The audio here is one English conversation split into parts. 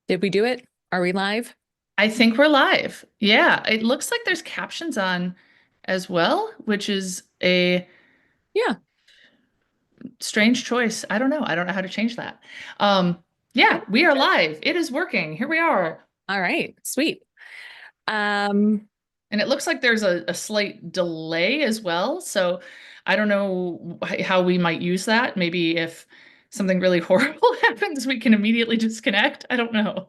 Did we do it? Are we live? I think we're live. Yeah, it looks like there's captions on as well, which is a Yeah. strange choice. I don't know. I don't know how to change that. I Yeah, think we we're are good. live. It is working. Here we are. All right. Sweet. Um, And it looks like there's a slight delay as well. So I don't know how we might use that. Maybe if something really horrible happens, we can immediately disconnect. I don't know.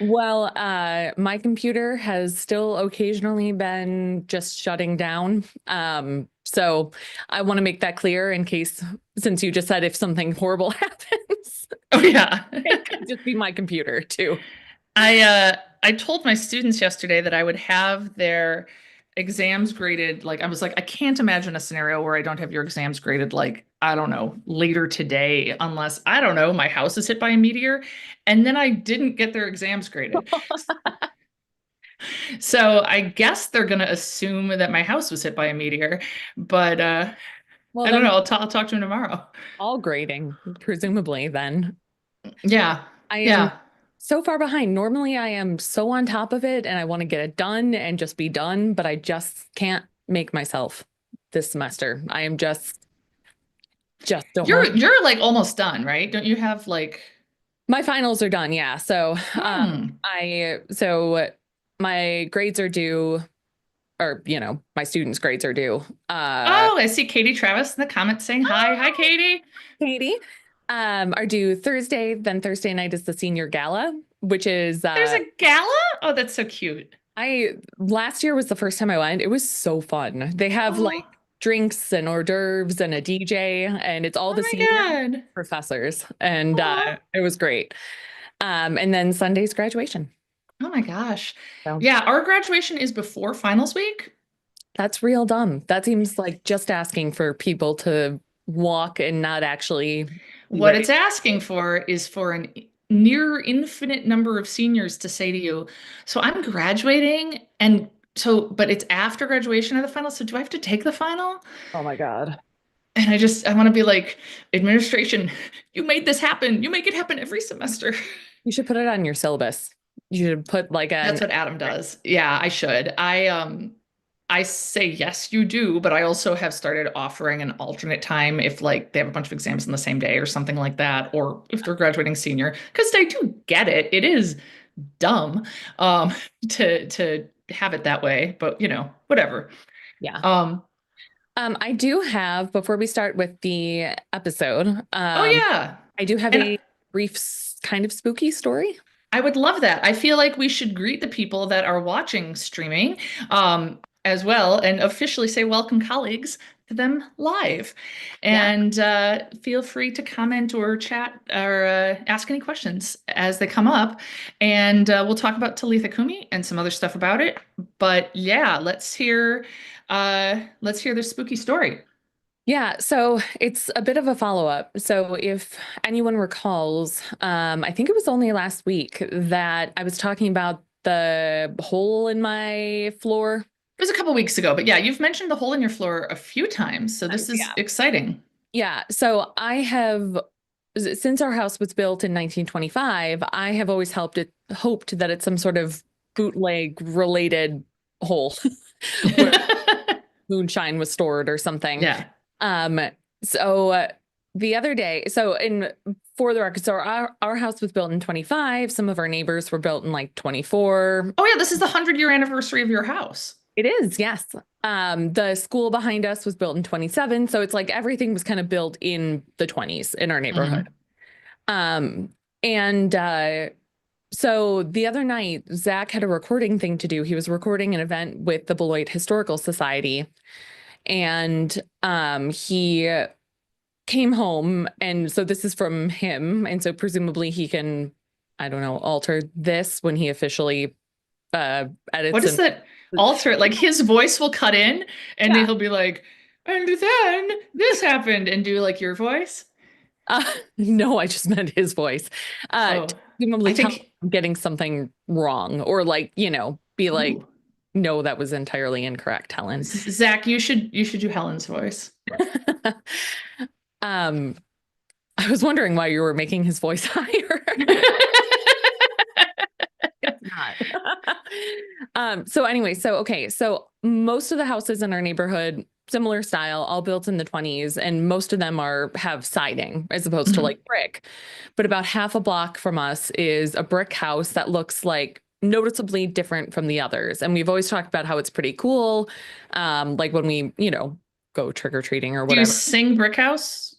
well, my computer has still occasionally been just shutting down. So I want to make that clear in case, since you just said if something horrible happens, Oh, yeah. it could just be my computer too. I told my students yesterday that I would have their exams graded. Like I was like, I can't imagine a scenario where I don't have your exams graded like, I don't know, later today, unless I don't know, my house is hit by a meteor. And then I didn't get their exams graded. So I guess they're gonna assume that my house was hit by a meteor. But Well, I don't then know. I'll talk to them tomorrow. all grading, presumably then. Yeah. I am Yeah. so far behind. Normally, I am so on top of it and I want to get it done and just be done, but I just can't make myself this semester. I am just a horrible. You're like almost done, right? Don't you have like My finals are done, yeah. So, hmm. my grades are due, or my students' grades are due. Oh, I see Katie Travis in the comments saying hi. Hi, Katie. Katie, are due Thursday. Then Thursday night is the senior gala, which is There's a gala? Oh, that's so cute. I last year was the first time I went. It was so fun. They have Oh, like drinks and hors d'oeuvres and a DJ, and it's all oh the my senior God. professors, and Oh, it was great. And then Sunday's graduation. oh my gosh. So Yeah, our graduation is before finals week. that's real dumb. That seems like just asking for people to walk and not actually be What it's ready. asking for is for an near infinite number of seniors to say to you, so I'm graduating and so, but it's after graduation of the final. So do I have to take the final? Oh my God. And I want to be like, administration, you made this happen. You make it happen every semester. You should put it on your syllabus. You should put like That's an what Adam does. Yeah, I should. I say yes, you do, but I also have started offering an alternate time if like they have a bunch of exams on the same day or something like that, or if they're graduating senior, because I do get it. It is dumb um to have it that way, but whatever. yeah. Um, I do have, before we start with the episode, oh yeah. I do have And a brief kind of spooky story. I would love that. I feel like we should greet the people that are watching streaming as well and officially say welcome, colleagues, to them live. Yeah. And feel free to comment or chat or ask any questions as they come up. And we'll talk about Talitha Cumi and some other stuff about it. But yeah, let's hear the spooky story. Yeah, so it's a bit of a follow-up. So if anyone recalls, I think it was only last week that I was talking about the hole in my floor. It was a couple weeks ago, but yeah, you've mentioned the hole in your floor a few times, so this is Yeah. exciting. Yeah, so I have, since our house was built in 1925, I have always hoped that it's some sort of bootleg related hole where moonshine was stored or something. Yeah. Um, so the other day, for the record, so our house was built in 25. Some of our neighbors were built in like 24. Oh yeah, this is the 100-year anniversary of your house. It is, yes. The school behind us was built in 27. So it's like everything was kind of built in the 20s in our neighborhood. Hmm. Um, and so the other night, Zach had a recording thing to do. He was recording an event with the Beloit Historical Society. And he came home. And so this is from him. And so presumably he can, I don't know, alter this when he officially What edits is and that alter? Like his voice will cut in and then yeah. he'll be like, and then this happened and do like your voice. No, I just meant his voice. To Oh, presumably I tell me think, I'm getting something wrong or like, be like, ooh, no, that was entirely incorrect, Helen. Zach, you should do Helen's voice. um, I was wondering why you were making his voice higher. So anyway, so most of the houses in our neighborhood, similar style, all built in the 20s, and most of them have siding as opposed to Mhm. like brick. But about half a block from us is a brick house that looks like noticeably different from the others. And we've always talked about how it's pretty cool. Like when we, go trick-or-treating or Do you whatever. sing Brick House?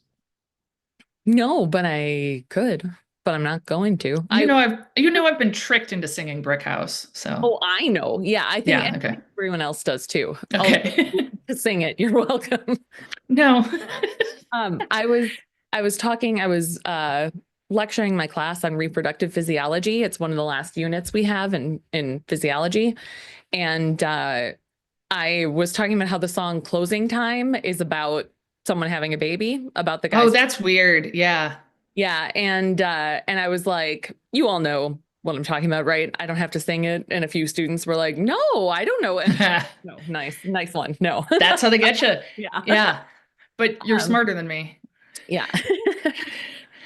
No, but I could, but I'm not going to. I've been tricked into singing Brick House. So Oh, I know. Yeah, yeah, I okay. think everyone else does too. I'll Okay. sing it. You're welcome. No. Um, I was I was lecturing my class on reproductive physiology. It's one of the last units we have in physiology. And I was talking about how the song Closing Time is about someone having a baby, about the Oh, guys. that's weird. Yeah. Yeah, and I was like, you all know what I'm talking about, right? I don't have to sing it. And a few students were like, no, I don't know it. No, nice one. No. That's how they get you. Yeah. Yeah. But you're Um, smarter than me. yeah.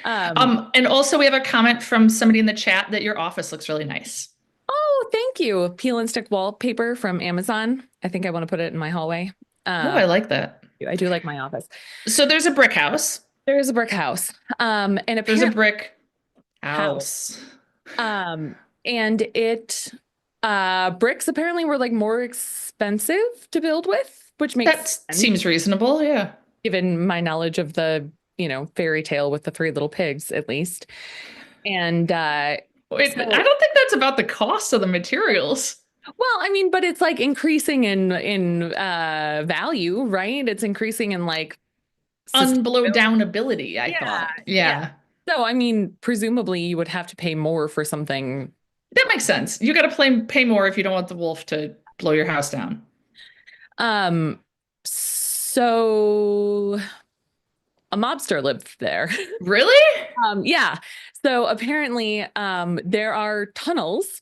Um, And also we have a comment from somebody in the chat that your office looks really nice. oh, thank you. Peel and stick wallpaper from Amazon. I think I want to put it in my hallway. Oh, Um, I like that. I do like my office. So there's a brick house. There is a brick house. And There's a apparently brick house. house. Um, and bricks apparently were like more expensive to build with, which makes That sense seems reasonable. Yeah. given my knowledge of the, fairy tale with the three little pigs, at least. And Wait, but I so, don't think that's about the cost of the materials. well, I mean, but it's like increasing in value, right? It's increasing in like Unblow sustainability. down ability, I Yeah, thought. yeah. Yeah. So, I mean, presumably you would have to pay more for something. That makes sense. You got to pay more if you don't want the wolf to blow your house down. Um, so a mobster lived there. Really? Yeah. So apparently, there are tunnels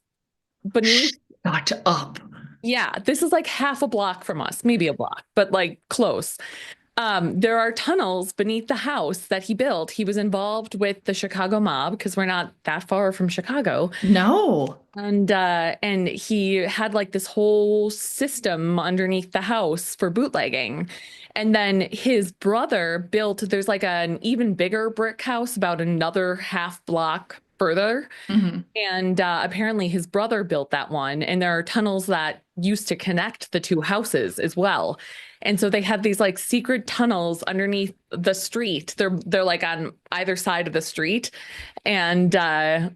beneath. Shut up. Yeah, this is like half a block from us, maybe a block, but like close. There are tunnels beneath the house that he built. He was involved with the Chicago mob because we're not that far from Chicago. No. And he had like this whole system underneath the house for bootlegging. And then his brother there's like an even bigger brick house about another half block further. Mhm. And apparently his brother built that one. And there are tunnels that used to connect the two houses as well. And so they have these like secret tunnels underneath the street. They're like on either side of the street. And I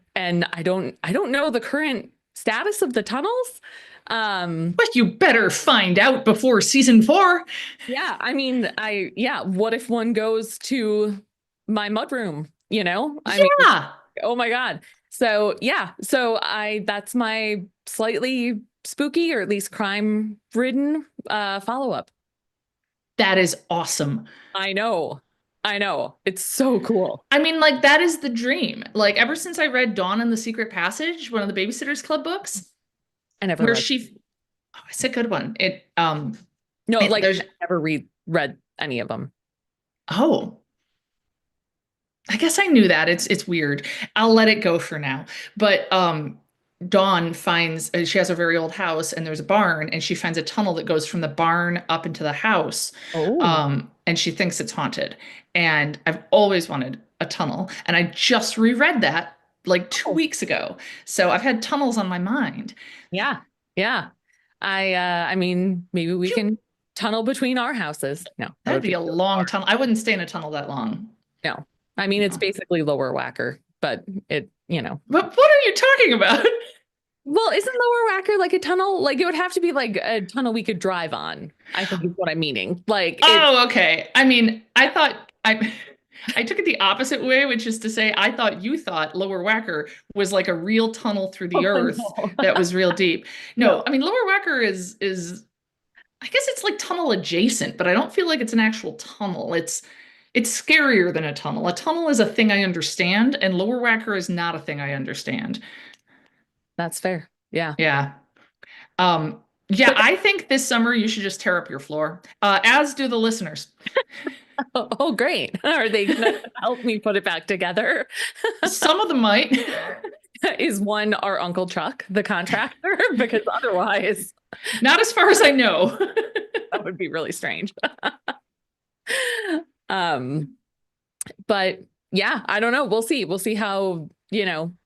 don't know the current status of the tunnels. But you better find out before season 4. Yeah, I mean, yeah, what if one goes to my mudroom, I mean, Yeah. oh my God. So yeah, that's my slightly spooky or at least crime-ridden follow-up. That is awesome. I know. I know. It's so cool. I mean, like, that is the dream. Like, ever since I read Dawn and the Secret Passage, one of the Babysitters Club books, I never where read. she, oh, it's a good one. No, like There's, I never read any of them. oh, I guess I knew that. It's weird. I'll let it go for now. But Dawn finds she has a very old house and there's a barn and she finds a tunnel that goes from the barn up into the house. Oh. And she thinks it's haunted. And I've always wanted a tunnel. And I just reread that like 2 weeks ago. So I've had tunnels on my mind. Yeah. Yeah. I mean, maybe we Phew, can tunnel between our houses. No, that that'd would be be a so long far. tunnel. I wouldn't stay in a tunnel that long. No. I mean, it's No. basically Lower Wacker, but But what are you talking about? well, isn't Lower Wacker like a tunnel? Like it would have to be like a tunnel we could drive on, I think is what I'm meaning. Like it's Oh, okay. I mean, I took it the opposite way, which is to say I thought you thought Lower Wacker was like a real tunnel through the earth no. that was real deep. No, No. I mean Lower Wacker is I guess it's like tunnel adjacent, but I don't feel like it's an actual tunnel. It's scarier than a tunnel. A tunnel is a thing I understand, and Lower Wacker is not a thing I understand. That's fair. Yeah. Yeah. Yeah, But I think this summer you should just tear up your floor, as do the listeners. oh, great. Are they gonna help me put it back together? Some of them might. Is one our Uncle Chuck, the contractor? Because otherwise, Not as far as I know. that would be really strange. Um, but yeah, I don't know. We'll see. We'll see how,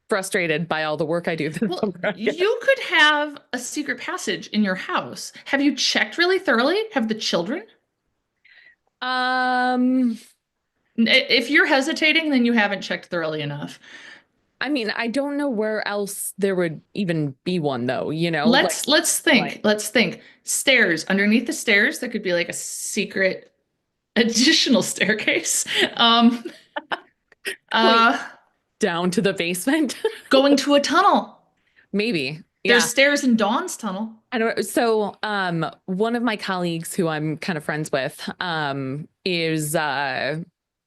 frustrated by all the work I do this Well, summer I get. you could have a secret passage in your house. Have you checked really thoroughly? Have the children? Um, If you're hesitating, then you haven't checked thoroughly enough. I mean, I don't know where else there would even be one though, Let's think. like Let's think. Stairs. Underneath the stairs, there could be like a secret additional staircase. Um, wait, uh, down to the basement. going to a tunnel. Maybe. There's Yeah. stairs in Dawn's tunnel. I don't so one of my colleagues who I'm kind of friends with is uh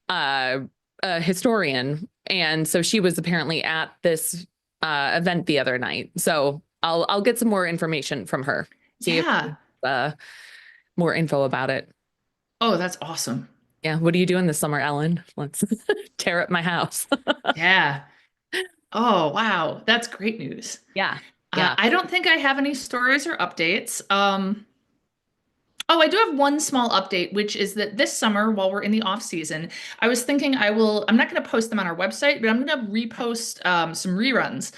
a historian, and so she was apparently at this event the other night. So I'll get some more information from her. See if Yeah. more info about it. Oh, that's awesome. Yeah, what are you doing this summer, Ellen? Let's tear up my house. Yeah. Oh, wow. That's great news. Yeah. Yeah. I don't think I have any stories or updates. Oh, I do have one small update, which is that this summer, while we're in the off season, I was thinking I'm not going to post them on our website, but I'm going to repost some reruns,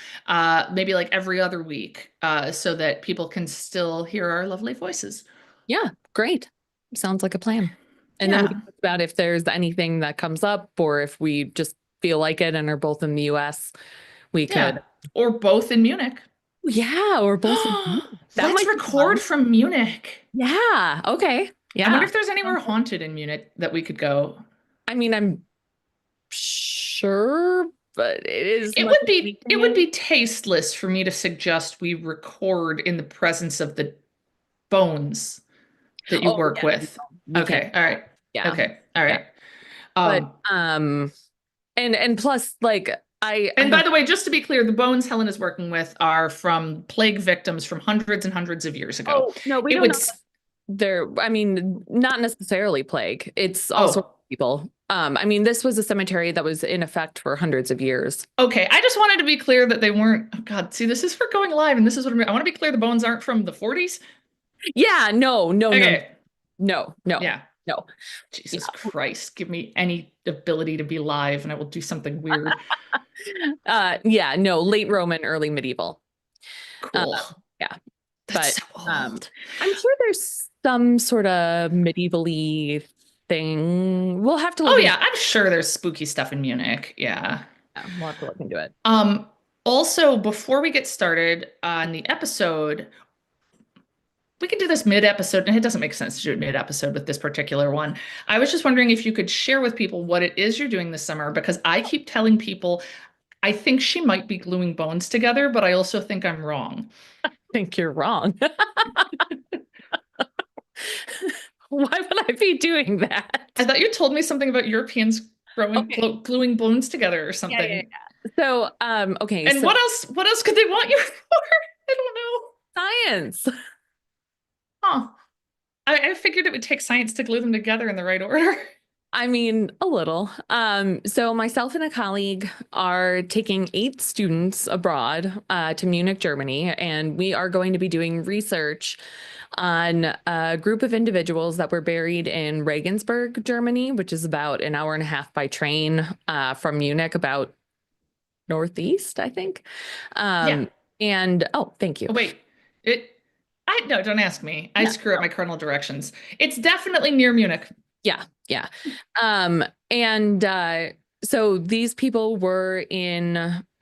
maybe like every other week, so that people can still hear our lovely voices. Yeah, great. Sounds like a plan. And then we Yeah. can talk about if there's anything that comes up or if we just feel like it and are both in the US, we could. Yeah. Or both in Munich. Yeah, or both. That Let's might be record fun. from Munich. Yeah. Okay. I wonder Yeah. if there's anywhere haunted in Munich that we could go. I mean, I'm sure, but it is It much would of be it anything would is. be tasteless for me to suggest we record in the presence of the bones that you Oh, work yeah. with. We can't. Okay, all right. Yeah. Okay, all Yeah. right. But Um, and plus like I and don't by the way, just to be clear, the bones Helen is working with are from plague victims from hundreds and hundreds of years ago. Oh, no, we It don't would know. There, I mean, not necessarily plague. It's all sorts oh, of people. I mean, this was a cemetery that was in effect for hundreds of years. okay. I just wanted to be clear that they weren't. Oh God, see, this is for going live, and this is what I want to be clear. The bones aren't from the 40s. Yeah, no, no, no, Okay, no, no, yeah. no. Yeah. Jesus Christ, give me any ability to be live, and I will do something weird. Yeah, no, late Roman, early medieval. Cool. Yeah, That's but so old. I'm sure there's some sort of medieval-y thing. We'll have to Oh look into yeah, I'm sure there's spooky stuff in Munich. Yeah. it. We'll have to look into it. Also, before we get started on the episode, we could do this mid-episode, and it doesn't make sense to do it mid-episode with this particular one. I was just wondering if you could share with people what it is you're doing this summer, because I keep telling people I think she might be gluing bones together, but I also think I'm wrong. I think you're wrong. Why would I be doing that? I thought you told me something about Europeans Okay. gluing bones together or something. Yeah, yeah, yeah. So, okay. And So what else could they want you for? I don't know. science. Huh. I figured it would take science to glue them together in the right order. I mean, a little. So myself and a colleague are taking 8 students abroad to Munich, Germany, and we are going to be doing research on a group of individuals that were buried in Regensburg, Germany, which is about an hour and a half by train from Munich, about northeast, I think. Yeah. And oh, thank you. Oh, wait. No, don't ask me. I Yeah. screw up my cardinal directions. It's definitely near Munich. Yeah, yeah. And so these people were in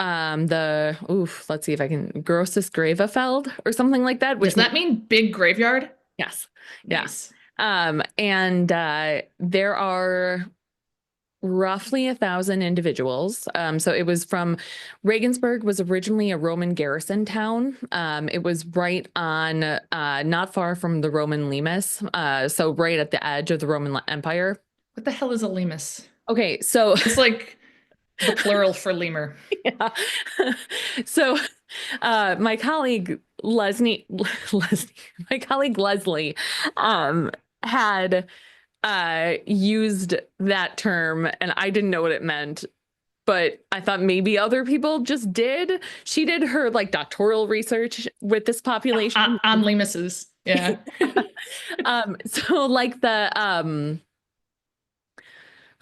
let's see if I can Grosses Gravefeld or something like that, Does which that mean big graveyard? yes. Yeah. Nice. And there are roughly 1,000 individuals. So it was from Regensburg was originally a Roman garrison town. It was right on, not far from the Roman Limes. So right at the edge of the Roman Empire. What the hell is a limes? Okay, so It's like the plural for lemur. yeah. So my colleague Leslie, my colleague Leslie, had used that term, and I didn't know what it meant but I thought maybe other people just did. She did her like doctoral research with this population. On limuses. Yeah. So like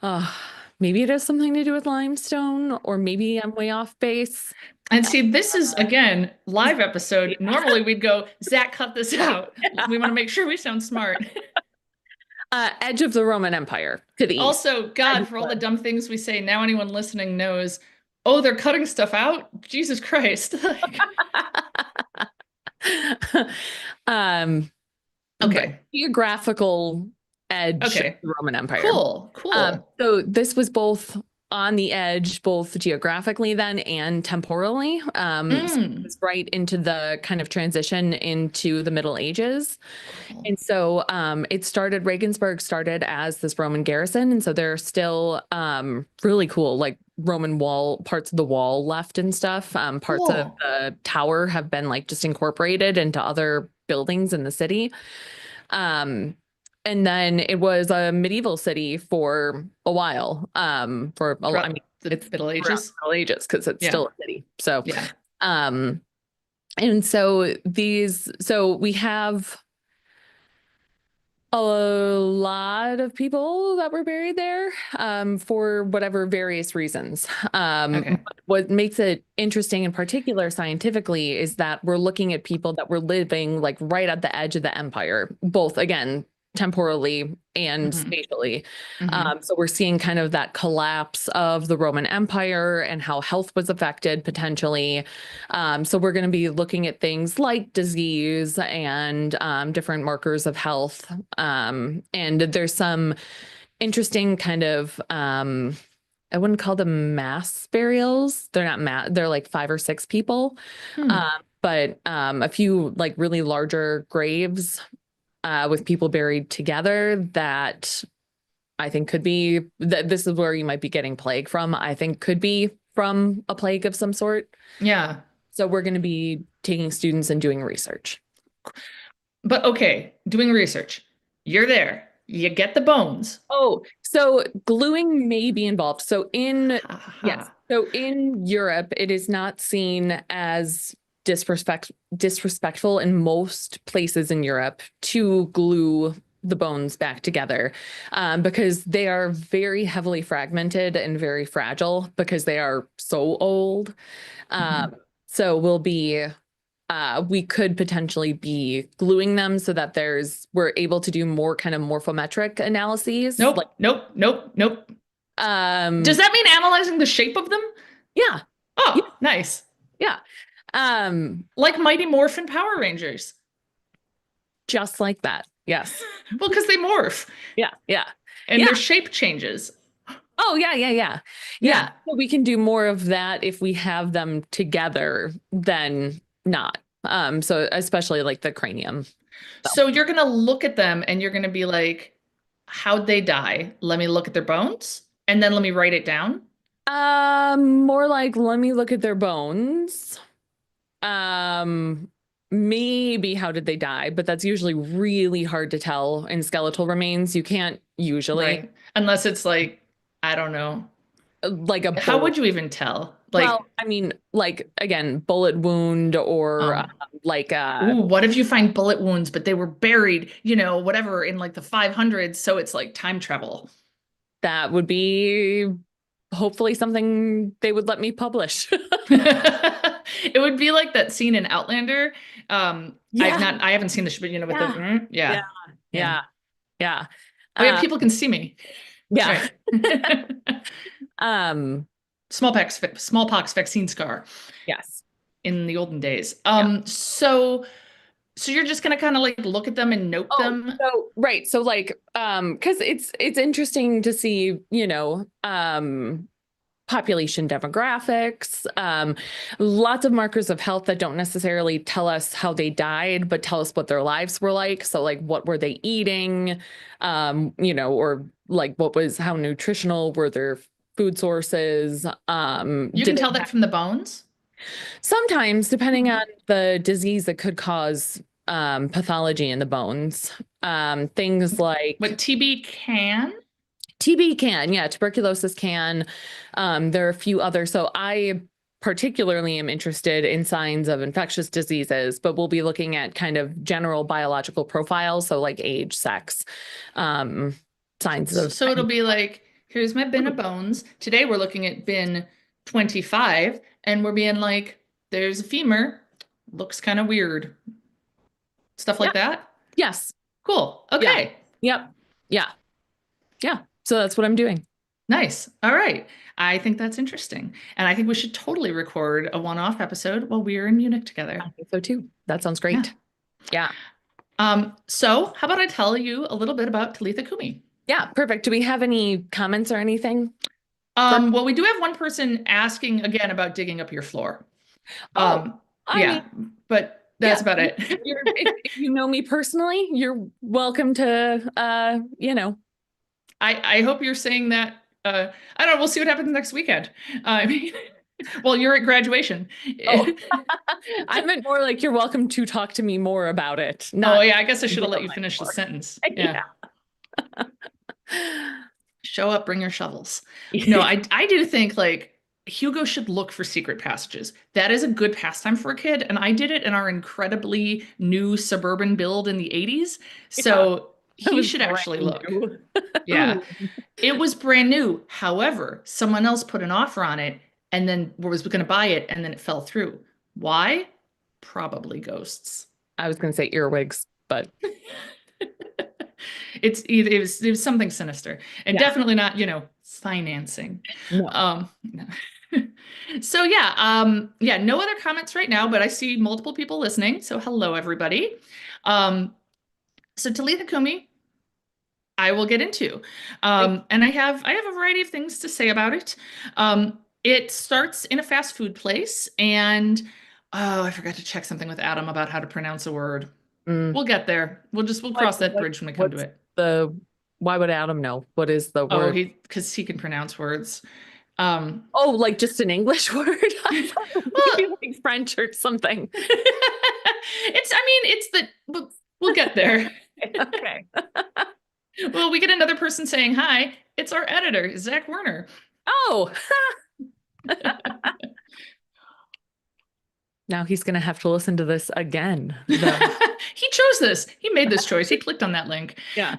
uh, maybe it has something to do with limestone, or maybe I'm way off base. And see, this is again live episode. Normally we'd go, Zach, cut this out. We want to make sure we sound smart. Edge of the Roman Empire to the east. Also, God, for all the dumb things we say, now anyone listening knows, oh, they're cutting stuff out? Jesus Christ. um, Okay. geographical edge of Okay. the Roman Empire. Cool. Cool. So this was both on the edge, both geographically then and temporally. So it was right into the kind of transition into the Middle Ages. Cool. And so Regensburg started as this Roman garrison. And so there are still really cool, like Roman wall, parts of the wall left and stuff. Parts of Cool. the tower have been like just incorporated into other buildings in the city. And then it was a medieval city for a while. I mean, The it's Middle Ages. Middle Ages because it's Yeah. still a city. So, Yeah. and so we have a lot of people that were buried there, for whatever various reasons. Okay. What makes it interesting in particular scientifically is that we're looking at people that were living like right at the edge of the empire, both again, temporally and Mhm. spatially. Mhm. So we're seeing kind of that collapse of the Roman Empire and how health was affected potentially. So we're going to be looking at things like disease and different markers of health. And there's some interesting kind of I wouldn't call them mass burials. They're not they're like 5 or 6 people. Hmm. But a few like really larger graves with people buried together that I think could be that this is where you might be getting plague from. I think could be from a plague of some sort. Yeah. So we're going to be taking students and doing research. But okay, doing research. You're there. You get the bones. Oh, so gluing may be involved. Ha, ha, Yes. ha. So in Europe, it is not seen as disrespectful in most places in Europe to glue the bones back together, because they are very heavily fragmented and very fragile because they are so old. Mhm. So we could potentially be gluing them so that we're able to do more kind of morphometric analyses. Nope. Nope. Nope. Nope. Does that mean analyzing the shape of them? Yeah, yeah, Oh, nice. yeah. Like Mighty Morphin Power Rangers. Just like that. Yes. Well, because they morph Yeah, yeah. and Yeah. their shape changes. Oh, yeah, yeah, yeah. Yeah. So we can do more of that if we have them together than not. So especially like the cranium. So you're going to look at them and you're going to be like, how'd they die? Let me look at their bones and then let me write it down. More like let me look at their bones. Maybe how did they die, but that's usually really hard to tell in skeletal remains. You can't usually Right. Unless it's like, I don't know. like a How bullet. would you even tell? Like, Well, I mean, like again, bullet wound or um, like ooh, what if you find bullet wounds, but they were buried, whatever, in like the 500s? So it's like time travel. that would be hopefully something they would let me publish. It would be like that scene in Outlander. Yeah. I haven't seen the, but with Yeah. the, Yeah. yeah. Yeah. Yeah. Yeah. Oh yeah, Uh, people can see me. yeah. Right. Um, Smallpox vaccine scar yes. in the olden days. Yeah. So you're just gonna kind of like look at them and note Oh, them. so right. So like, because it's interesting to see, population demographics, lots of markers of health that don't necessarily tell us how they died, but tell us what their lives were like. So like, what were they eating? Or like how nutritional were their food sources? You can Did tell that from the bones. sometimes, depending Mhm. on the disease that could cause pathology in the bones, things like What TB can? TB can, yeah, tuberculosis can. There are a few others. So I particularly am interested in signs of infectious diseases, but we'll be looking at kind of general biological profiles. So like age, sex, um, signs of. So it'll be like, here's my bin of bones. Today we're looking at bin 25, and we're being like, there's a femur. Looks kind of weird. Stuff Yeah. like that. Yes. Cool. Yeah. Okay. Yep. Yeah. Yeah. So that's what I'm doing. Nice. All right. I think that's interesting. And I think we should totally record a one-off episode while we're in Munich I together. think so too. That sounds Yeah. great. Yeah. So how about I tell you a little bit about Talitha Cumi? Yeah. Perfect. Do we have any comments or anything? Well, we do have one person asking again about digging up your floor. Oh, I mean, Yeah, but that's yeah. about it. If you know me personally, you're welcome to, I hope you're saying that. I don't know. We'll see what happens next weekend. I mean, well, you're at graduation. oh, I meant more like you're welcome to talk to me more about it. Oh, Not yeah. I guess I should dig have let up you my finish the floor. sentence. Yeah. Yeah. Show up, bring your shovels. No, I do think like Hugo should look for secret passages. That is a good pastime for a kid, and I did it in our incredibly new suburban build in the 80s. Yeah, So it he was should actually brand look. new. Yeah. It was brand new. However, someone else put an offer on it and then was going to buy it and then it fell through. Why? Probably ghosts. I was going to say earwigs, but It was something sinister and yeah, definitely not, financing. no. No. So yeah, yeah, no other comments right now, but I see multiple people listening. So hello everybody. Um, so Talitha Kumi, I will get into. Great. And I have a variety of things to say about it. It starts in a fast food place, and oh, I forgot to check something with Adam about how to pronounce a word. Mm. We'll get there. We'll What, cross that what, bridge when we come to what's it. the, why would Adam know? What is the Oh, word? because he can pronounce words. Um, Oh, like just an English word? I thought it was well, maybe like French or something. it's we'll get there. Okay. Well, we get another person saying hi. It's our editor, Zach Werner. Oh, now he's going to have to listen to this again. He chose this. He made this choice. He clicked on that link. Yeah.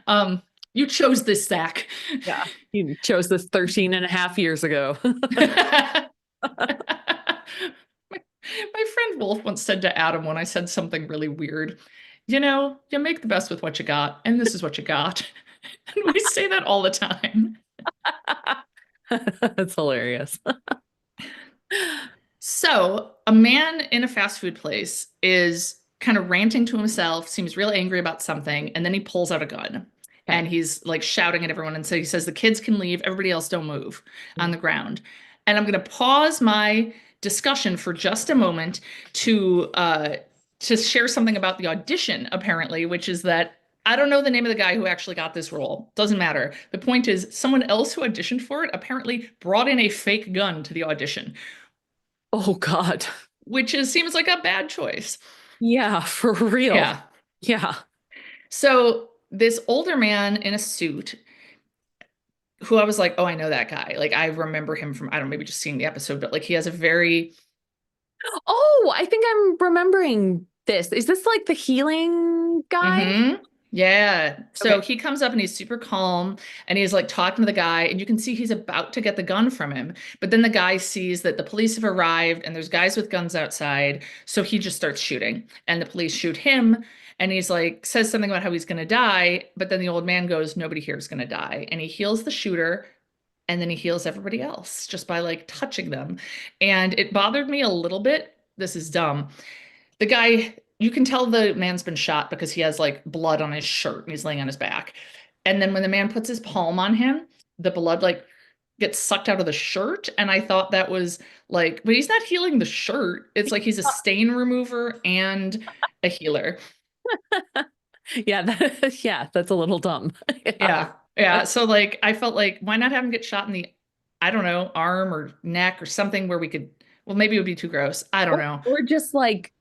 You chose this, Zach. Yeah. He chose this 13 and a half years ago. My friend Wolf once said to Adam when I said something really weird, you make the best with what you got, and this is what you got. And we say that all the time. That's hilarious. So, a man in a fast food place is kind of ranting to himself, seems real angry about something, and then he pulls out a gun. And Okay. he's like shouting at everyone. And so he says, the kids can leave, everybody else don't move on the ground. And I'm going to pause my discussion for just a moment to share something about the audition, apparently, which is that I don't know the name of the guy who actually got this role. Doesn't matter. The point is, someone else who auditioned for it apparently brought in a fake gun to the audition, Oh God. which seems like a bad choice. Yeah, for real. Yeah. Yeah. So this older man in a suit who I was like, oh, I know that guy. Like I remember him from, I don't know, maybe just seeing the episode, but like he has a very Oh, I think I'm remembering this. Is this like the healing guy? Yeah. So Okay. he comes up and he's super calm and he's like talking to the guy, and you can see he's about to get the gun from him. But then the guy sees that the police have arrived and there's guys with guns outside. So he just starts shooting, and the police shoot him. And he's like, says something about how he's going to die. But then the old man goes, nobody here is going to die. And he heals the shooter. And then he heals everybody else just by like touching them. And it bothered me a little bit. This is dumb. The guy, you can tell the man's been shot because he has like blood on his shirt and he's laying on his back. And then when the man puts his palm on him, the blood like gets sucked out of the shirt. And I thought that was like, but he's not healing the shirt. It's like he's a stain remover and a healer. Yeah, yeah, that's a little dumb. Yeah. Yeah. Yeah. So like I felt like why not have him get shot in the, I don't know, arm or neck or something where we could, well, maybe it would be too gross. I don't know. Or just like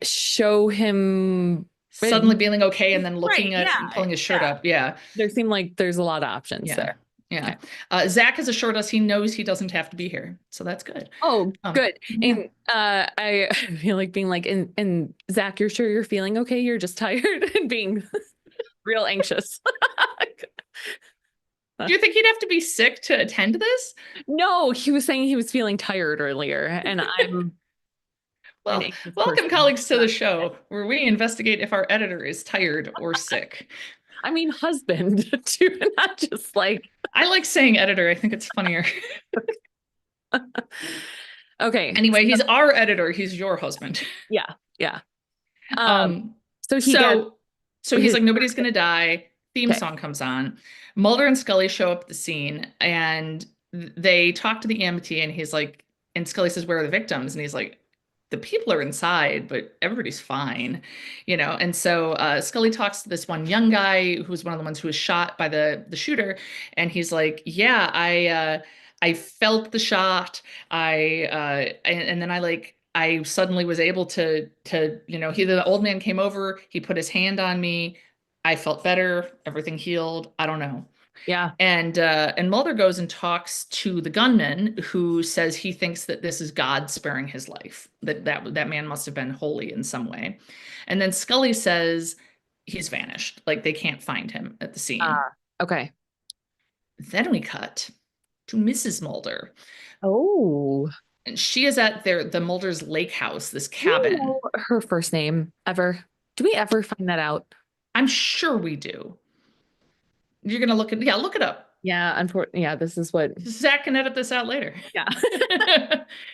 show him suddenly feeling okay and then Right. looking at Yeah. pulling his shirt Yeah. up. Yeah. There seem like there's a lot of options Yeah. there. Yeah. Okay. Zach has assured us he knows he doesn't have to be here. So that's good. Oh, good. Yeah. And I feel like being like, and Zach, you're sure you're feeling okay? You're just tired and being real anxious. Do you think he'd have to be sick to attend this? No, he was saying he was feeling tired earlier, and I'm an Well, anxious welcome, person. colleagues, to the show where we investigate if our editor is tired or sick. I mean, husband too, not just like, I like saying editor. I think it's funnier. okay. Anyway, he's our editor. He's your husband. Yeah, yeah. Um, Um, so he gets so he's his like, nobody's gonna die. Theme okay. song comes on. Mulder and Scully show up at the scene and they talk to the EMT and he's like, and Scully says, where are the victims? And he's like, the people are inside, but everybody's fine, you know. And so Scully talks to this one young guy who's one of the ones who was shot by the shooter, and he's like, "Yeah, I felt the shot. And then I suddenly was able to the old man came over, he put his hand on me, I felt better, everything healed. I don't know." Yeah. And Mulder goes and talks to the gunman, who says he thinks that this is God sparing his life, that man must have been holy in some way. And then Scully says he's vanished, like they can't find him at the scene. Okay. Then we cut to Mrs. Mulder, Oh, and she is at the Mulder's lake house, this do we cabin. know her first name ever? Do we ever find that out? I'm sure we do. You're gonna look at, yeah, look it up. Yeah, unfortunately, yeah, this is what. Zach can edit this out later. Yeah.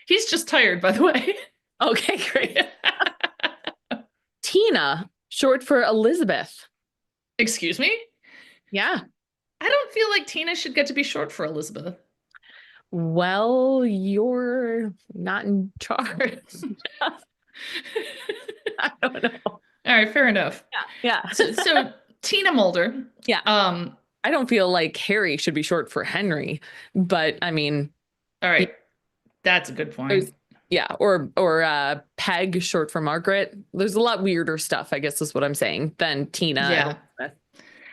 He's just tired, by the way. Okay, great. Tina, short for Elizabeth. Excuse me? Yeah. I don't feel like Tina should get to be short for Elizabeth. Well, you're not in charge. I don't know. All right, fair enough. Yeah. Yeah. So Tina Mulder. Yeah. Um, I don't feel like Harry should be short for Henry, but I mean, all right. That's a good point. yeah, or Peg short for Margaret. There's a lot weirder stuff, I guess is what I'm saying, than Tina. and Yeah. Elizabeth.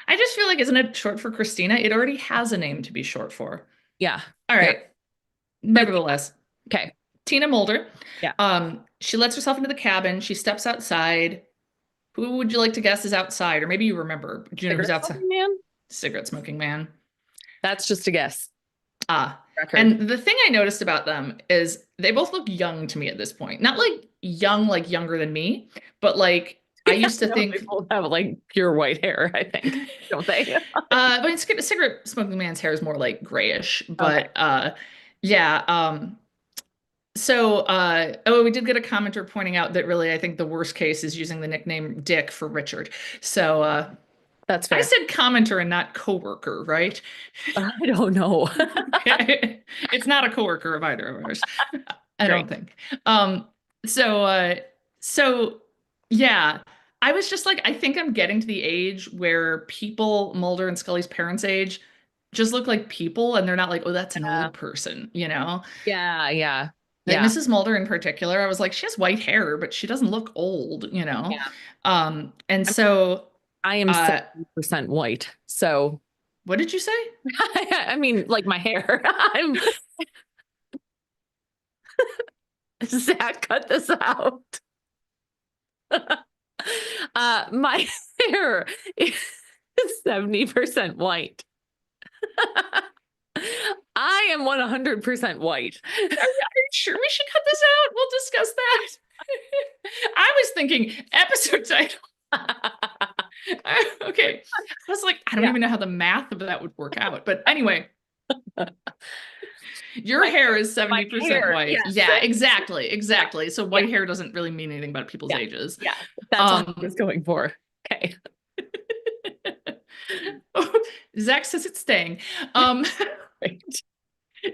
I just feel like, isn't it short for Christina? It already has a name to be short for. Yeah. All right. Yeah. Nevertheless, Okay. Tina Mulder. Yeah. She lets herself into the cabin. She steps outside. Who would you like to guess is outside? Or maybe you remember. Do you know who's Cigarette outside? smoking man? Cigarette smoking man. That's just a guess. Record. And the thing I noticed about them is they both look young to me at this point. Not like young, like younger than me, but like I used to think they both have like pure white hair, I think, don't they? but cigarette smoking man's hair is more like grayish, but yeah. So we did get a commenter pointing out that really I think the worst case is using the nickname Dick for Richard. So that's fair. I said commenter and not coworker, right? I don't know. It's not a coworker of either of ours. I don't think. So yeah, I was just like, I think I'm getting to the age where people, Mulder and Scully's parents' age, just look like people, and they're not like, oh, that's an old person, you know? Yeah, yeah. Like Yeah. Mrs. Mulder in particular, I was like, she has white hair, but she doesn't look old, you know? Yeah. And so I am 70% white. So what did you say? I mean, like my hair. I'm Zach, cut this out. My hair is 70% white. I am 100% white. Are you sure we should cut this out? We'll discuss that. I was thinking episode title. Okay. I was like, I don't even know how the math of that would work out. But anyway, your hair is 70% white. Yes. Yeah, exactly. So white hair doesn't really mean anything about people's ages. Yeah, that's what I was going for. Okay. Zach says it's staying. Right.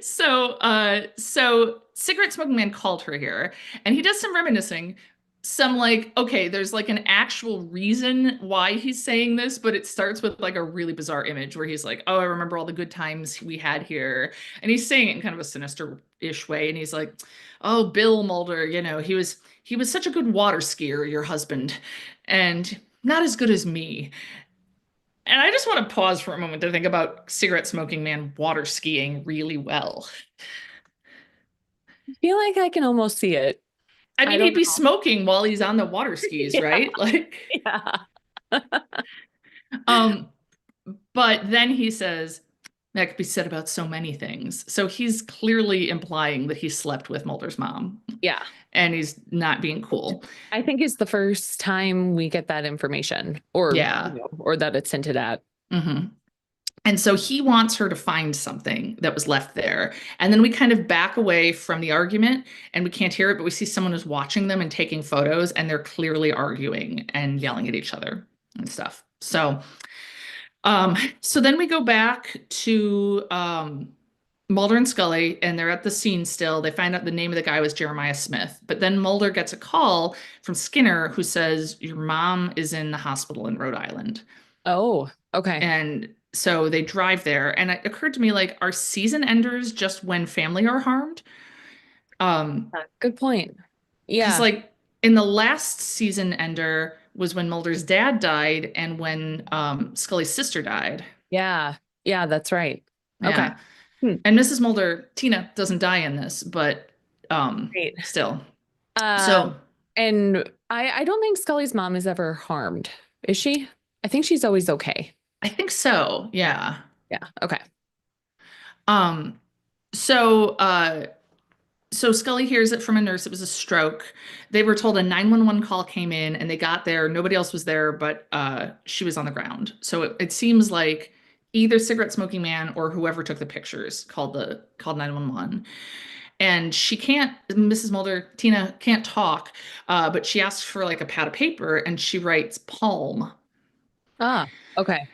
So cigarette smoking man called her here, and he does some reminiscing. Some like, okay, there's like an actual reason why he's saying this, but it starts with like a really bizarre image where he's like, oh, I remember all the good times we had here. And he's saying it in kind of a sinister-ish way. And he's like, oh, Bill Mulder, you know, he was such a good water skier, your husband. And not as good as me. And I just want to pause for a moment to think about cigarette smoking man water skiing really well. I feel like I can almost see it. I I mean, don't he'd be know. smoking while he's on the water skis, Yeah. right? Like, Yeah. um, but then he says that could be said about so many things. So he's clearly implying that he slept with Mulder's mom, Yeah. and he's not being Which cool. I think is the first time we get that information or, Yeah. or that it's hinted at. Hmm. And so he wants her to find something that was left there. And then we kind of back away from the argument and we can't hear it, but we see someone who's watching them and taking photos, and they're clearly arguing and yelling at each other and stuff. So then we go back to Mulder and Scully, and they're at the scene still. They find out the name of the guy was Jeremiah Smith. But then Mulder gets a call from Skinner who says, your mom is in the hospital in Rhode Island. Oh, okay. And so they drive there. And it occurred to me, like, are season enders just when family are harmed? Good point. Because, Yeah. like, in the last season ender was when Mulder's dad died and when Scully's sister died. Yeah. Yeah, that's right. Okay. Yeah. Hmm. And Mrs. Mulder, Tina, doesn't die in this, but Great. still. Um, So and I don't think Scully's mom is ever harmed, is she? I think she's always okay. I think so. Yeah. Yeah. Yeah. Okay. Um, so so Scully hears it from a nurse. It was a stroke. They were told a 911 call came in and they got there. Nobody else was there, but she was on the ground. So it seems like either cigarette smoking man or whoever took the pictures called 911. And she can't, Mrs. Mulder, Tina can't talk, but she asks for like a pad of paper and she writes palm. Ah, okay.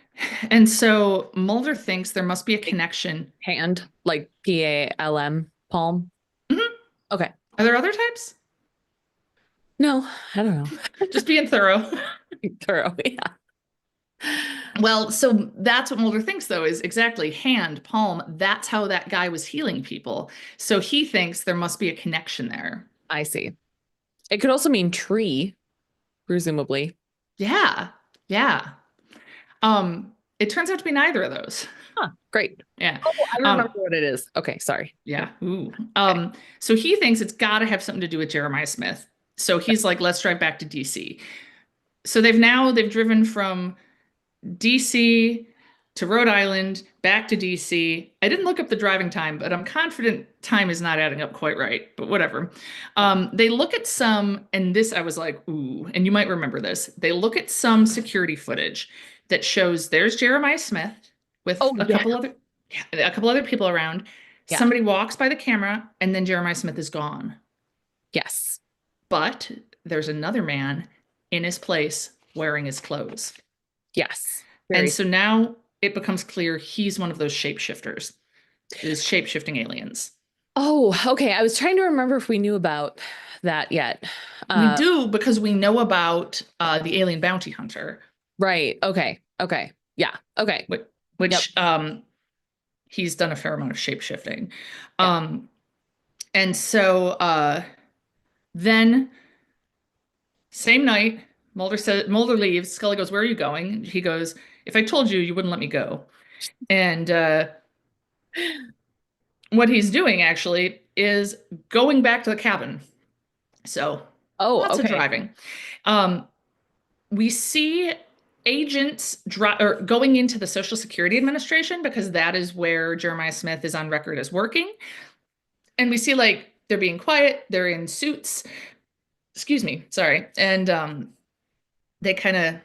And so Mulder thinks there must be a Like connection. hand, like PALM, palm. Mhm. Okay. Are there other types? No, I don't know. Just being thorough. Thorough. Yeah. Well, so that's what Mulder thinks, though, is exactly hand, palm. That's how that guy was healing people. So he thinks there must be a connection there. I see. It could also mean tree, presumably. Yeah, yeah. It turns out to be neither of those. Huh, great. Yeah. Oh, I remember Um, what it is. Okay, sorry. yeah. Ooh. Okay. So he thinks it's got to have something to do with Jeremiah Smith. So he's like, let's drive back to DC. So they've driven from DC to Rhode Island, back to DC. I didn't look up the driving time, but I'm confident time is not adding up quite right, but whatever. They look at some, and this I was like, ooh, and you might remember this. They look at some security footage that shows there's Jeremiah Smith with Oh, yeah. a couple other people around. Yeah. Somebody walks by the camera, and then Jeremiah Smith is gone. Yes. But there's another man in his place wearing his clothes. Yes. And Very. so now it becomes clear he's one of those shapeshifters, is shapeshifting aliens. Oh, okay. I was trying to remember if we knew about that yet. We Uh, do because we know about the alien bounty hunter, right. Okay. Okay. Yeah. Okay. which, Yep. he's done a fair amount of shapeshifting. Yeah. Um, and so then same night, Mulder leaves. Scully goes, "Where are you going?" He goes, "If I told you, you wouldn't let me go." And what he's doing actually is going back to the cabin. So Oh, lots of okay. driving. Um, we see agents or going into the Social Security Administration because that is where Jeremiah Smith is on record as working. And we see like they're being quiet, they're in suits. Excuse me, sorry. And they kind of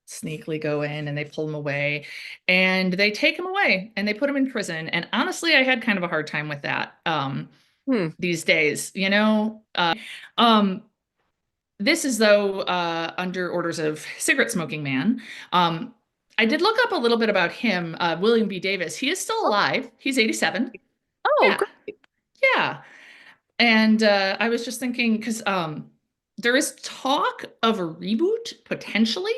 sneakily go in and they pull him away and they take him away and they put him in prison. And honestly, I had kind of a hard time with that Hmm. these days, you know? Um, This is though under orders of cigarette smoking man. I did look up a little bit about him, William B. Davis. He is still alive. He's 87. Oh, Yeah, great. yeah. And I was just thinking because there is talk of a reboot potentially.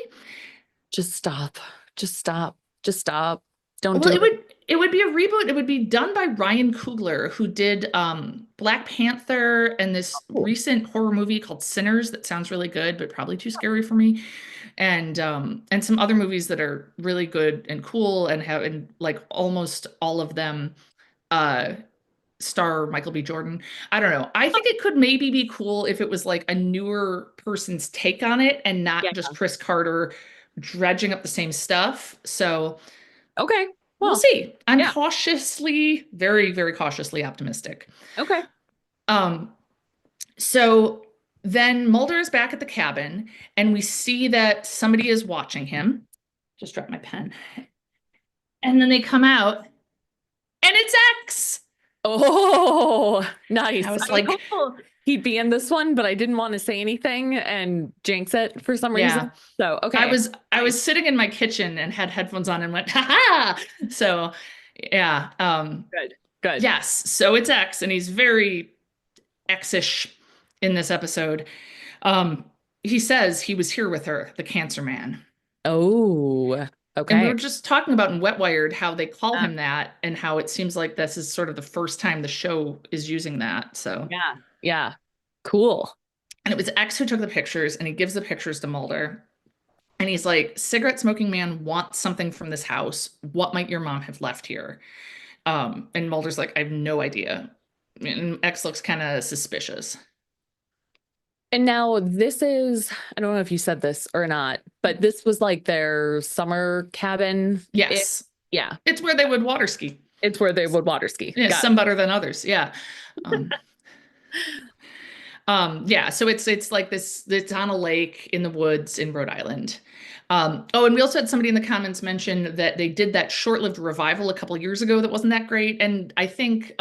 Just stop. Just stop. Just stop. Don't Well, do it. it would be a reboot. It would be done by Ryan Coogler, who did Black Panther and this Cool. recent horror movie called Sinners that sounds really good, but probably too scary for me. And some other movies that are really good and cool and have and like almost all of them uh star Michael B. Jordan. I don't know. I think it could maybe be cool if it was like a newer person's take on it and not Yeah. just Chris Carter dredging up the same stuff. So Okay. we'll Well, see. I'm yeah. cautiously, very, very cautiously optimistic. Okay. Um, so then Mulder is back at the cabin, and we see that somebody is watching him. Just dropped my pen. And then they come out, and it's X. Oh, And I nice. was I was like, hopeful he'd be in this one, but I didn't want to say anything and jinx it for some reason. yeah. So, I okay. was I Nice. was sitting in my kitchen and had headphones on and went, ha ha. So yeah. Good. Good. Yes. So it's X, and he's very X-ish in this episode. Um, he says he was here with her, the cancer man. Oh, And we were okay. just talking about in Wet Wired how they call Uh, him that and how it seems like this is sort of the first time the show is using that. So, yeah. Yeah. Cool. and it was X who took the pictures and he gives the pictures to Mulder. And he's like, cigarette smoking man wants something from this house. What might your mom have left here? And Mulder's like, I have no idea. And X looks kind of suspicious. And now this is, I don't know if you said this or not, but this was like their summer cabin. Yes, Yeah. it's where they would water ski. It's where they would water ski. Yeah, Got some better than others. Yeah. Um, yeah, so it's like this, it's on a lake in the woods in Rhode Island. Oh, and we also had somebody in the comments mention that they did that short-lived revival a couple years ago that wasn't that great. And I think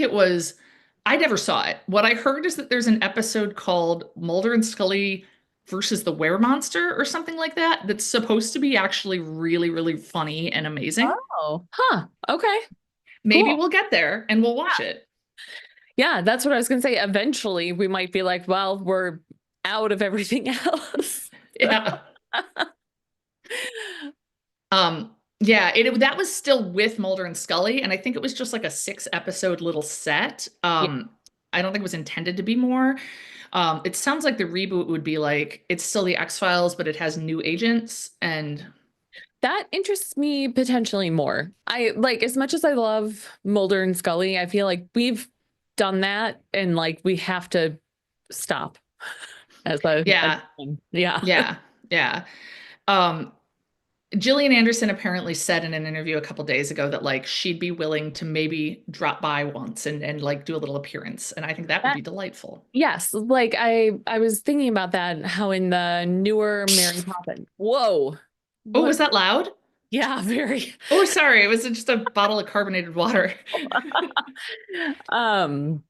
it was, I never saw it. What I heard is that there's an episode called Mulder and Scully versus the Were Monster or something like that that's supposed to be actually really, really funny and amazing. Oh, huh. Okay. Maybe Cool. we'll get there and we'll watch it. Yeah, that's what I was gonna say. Eventually, we might be like, well, we're out of everything else. Yeah. Yeah, it that was still with Mulder and Scully, and I think it was just like a 6 episode little set. Yeah, I don't think it was intended to be more. It sounds like the reboot would be like it's still the X-Files, but it has new agents and that interests me potentially more. I like as much as I love Mulder and Scully, I feel like we've done that and like we have to stop as yeah, a thing. Yeah. yeah, yeah. Um, Gillian Anderson apparently said in an interview a couple days ago that like she'd be willing to maybe drop by once and like do a little appearance, and I think that would That, be delightful. yes, like I was thinking about that, how in the newer Mary Poppins. Whoa. Oh, What? was that loud? Yeah, very. Oh, sorry, it was just a bottle of carbonated water. um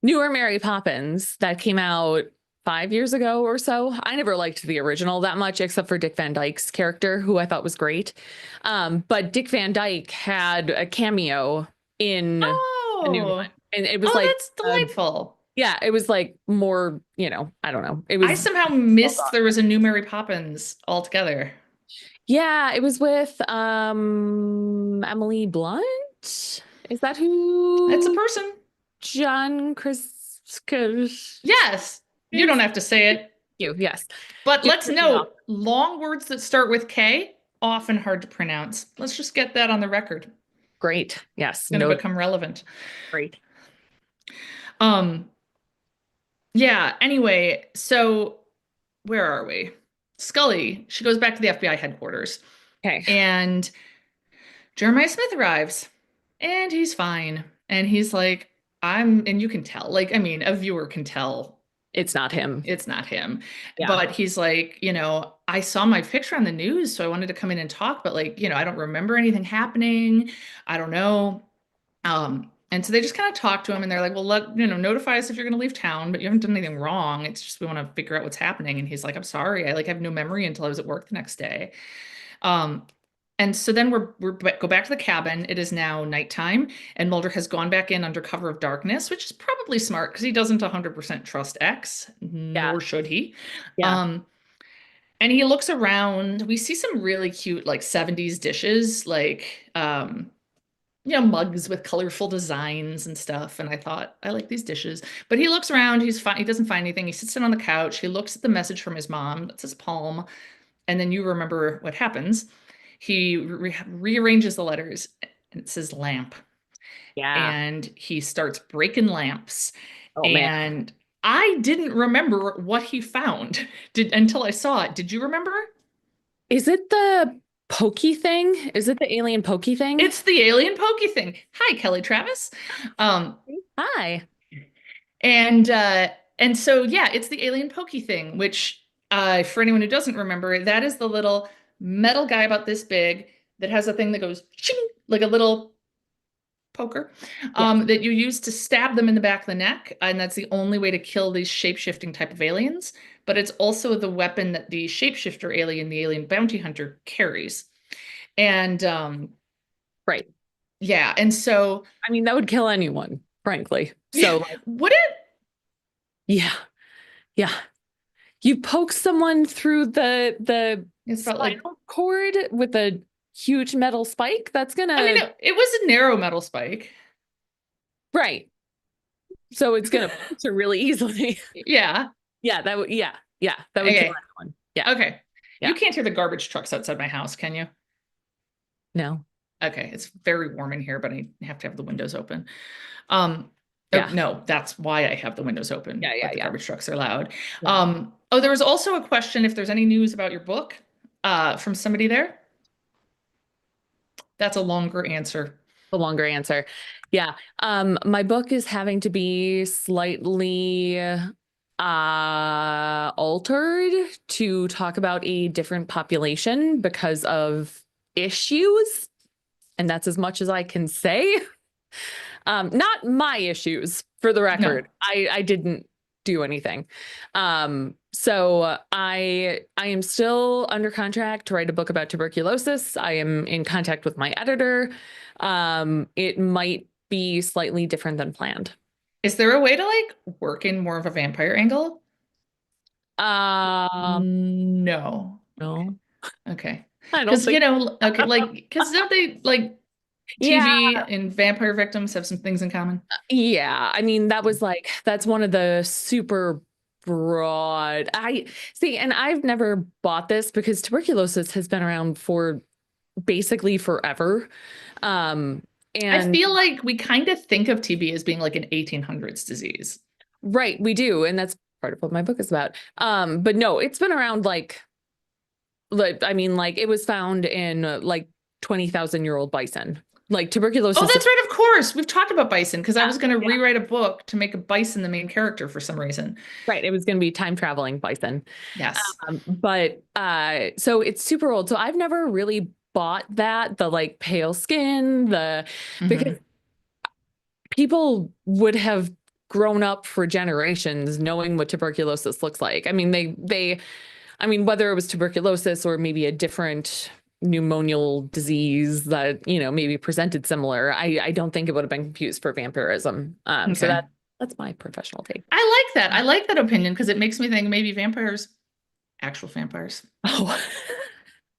Newer Mary Poppins that came out 5 years ago or so. I never liked the original that much, except for Dick Van Dyke's character, who I thought was great. But Dick Van Dyke had a cameo in the new one, Oh, and it was oh, like, that's delightful. yeah, it was like more, I don't know. It I was, somehow missed there was a new Mary Poppins altogether. yeah, it was with Emily Blunt. Is that It's a who person. John Chris? Yes, you don't have to say it. You, yes. But Just let's took me off. note, long words that start with K, often hard to pronounce. Let's just get that on the record. It's Great. Yes. going to No. become relevant. Great. Um, yeah, anyway, so where are we? Scully, she goes back to the FBI headquarters, Okay. and Jeremiah Smith arrives, and he's fine. And he's like, and you can tell, like, I mean, a viewer can tell It's not him. it's not him. Yeah. But he's like, I saw my picture on the news, so I wanted to come in and talk, but like, I don't remember anything happening. I don't know. And so they just kind of talk to him and they're like, well, notify us if you're going to leave town, but you haven't done anything wrong. It's just we want to figure out what's happening. And he's like, I'm sorry. I like have no memory until I was at work the next day. Um, and so then we're go back to the cabin. It is now nighttime, and Mulder has gone back in under cover of darkness, which is probably smart because he doesn't 100% trust X, Yeah. nor should he. Yeah. And he looks around. We see some really cute like 70s dishes, like mugs with colorful designs and stuff. And I thought, I like these dishes. But he looks around, he's fine, he doesn't find anything. He sits down on the couch, he looks at the message from his mom, that's his palm, and then you remember what happens. He rearranges the letters and it says lamp. Yeah. And he starts breaking lamps. Oh man. And I didn't remember what he found until I saw it. Did you remember? Is it the pokey thing? Is it the alien pokey thing? It's the alien pokey thing. Hi, Kelly Travis. Um, Hi. and so yeah, it's the alien pokey thing, which for anyone who doesn't remember, that is the little metal guy about this big that has a thing that goes ching, like a little poker, Yes. that you use to stab them in the back of the neck, and that's the only way to kill these shape-shifting type of aliens. But it's also the weapon that the shapeshifter alien, the alien bounty hunter, carries. And Right. yeah, and so I mean, that would kill anyone, frankly. So, like, would it? yeah. Yeah. You poke someone through the It's about like, spinal cord with a huge metal spike, that's I mean, gonna, it was a narrow metal spike. right. So it's gonna puncture really easily. Yeah. Yeah, that would, yeah, yeah, that would kill Okay. anyone. Yeah, Okay. yeah. You can't hear the garbage trucks outside my house, can you? No. Okay, it's very warm in here, but I have to have the windows open. Um, oh, Yeah. no, that's why I have the windows open, Yeah, yeah, but the yeah. garbage trucks are loud. Yeah. Oh, there was also a question if there's any news about your book, from somebody there. That's a longer answer. The longer answer. Yeah. My book is having to be slightly altered to talk about a different population because of issues, and that's as much as I can say. Not my issues, for the No. record. I didn't do anything. So I am still under contract to write a book about tuberculosis. I am in contact with my editor. It might be slightly different than planned. Is there a way to like work in more of a vampire angle? Um, No. no, Okay. I don't Because, think. okay, like, because don't they like Yeah, TV and vampire victims have some things in common? yeah. I mean, that's one of the super broad. I see, and I've never bought this because tuberculosis has been around for basically forever. Um, I and feel like we kind of think of TB as being like an 1800s disease. right, we do, and that's part of what my book is about. But no, it's been around like I mean, like it was found in like 20,000-year-old bison. Like Oh, tuberculosis. that's right, of course. We've talked about bison because I Yeah, was going to yeah. rewrite a book to make a bison the main character for some reason. Right. It was going to be time traveling bison. Yes. But so it's super old. So I've never really bought that, the like pale skin, because Hmm. people would have grown up for generations knowing what tuberculosis looks like. I mean, I mean, whether it was tuberculosis or maybe a different pneumonial disease that, maybe presented similar, I don't think it would have been confused for vampirism. So Okay. that's my professional take. I like that. I like that opinion because it makes me think maybe vampires, actual vampires. Oh,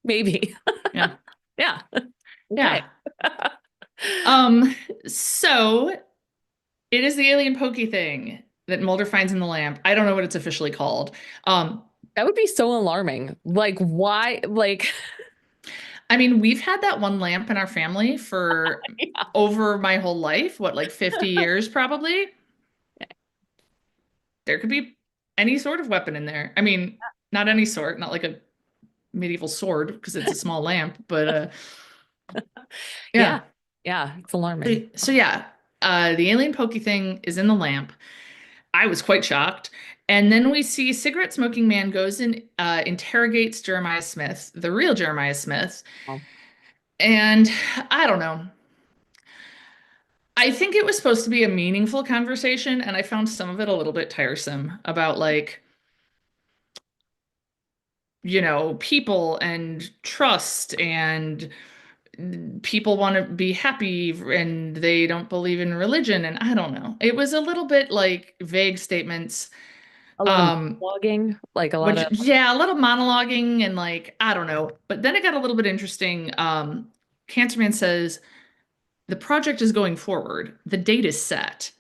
maybe. Yeah. Yeah. Okay. Yeah. Um, so it is the alien pokey thing that Mulder finds in the lamp. I don't know what it's officially called. Um, That would be so alarming. Like, why? Like, I mean, we've had that one lamp in our family for yeah. over my whole life, what, like 50 years probably? There could be any sort of weapon in there. I mean, not any sort, not like a medieval sword because it's a small lamp, but Yeah. yeah. Yeah. It's alarming. So yeah, the alien pokey thing is in the lamp. I was quite shocked. And then we see cigarette smoking man goes and interrogates Jeremiah Smith, the real Jeremiah Smith. Oh, And I don't know. I think it was supposed to be a meaningful conversation, and I found some of it a little bit tiresome about like, people and trust and people want to be happy and they don't believe in religion and I don't know. It was a little bit like vague statements. a lot of Um, blogging, like a lot which of, yeah, a little monologuing and like I don't know. But then it got a little bit interesting. Cancer Man says the project is going forward. The date is set.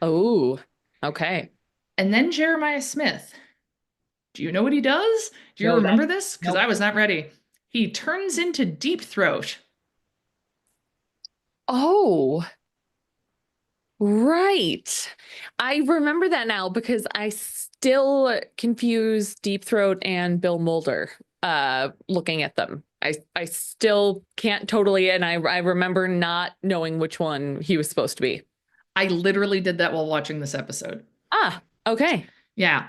Oh, okay. And then Jeremiah Smith, do you know what he does? Do you No, that remember this? Because I nope. was not ready. He turns into Deep Throat. Oh, right. I remember that now because I still confuse Deep Throat and Bill Mulder looking at them. I still can't totally, and I remember not knowing which one he was supposed to be. I literally did that while watching this episode. Ah, okay. Yeah.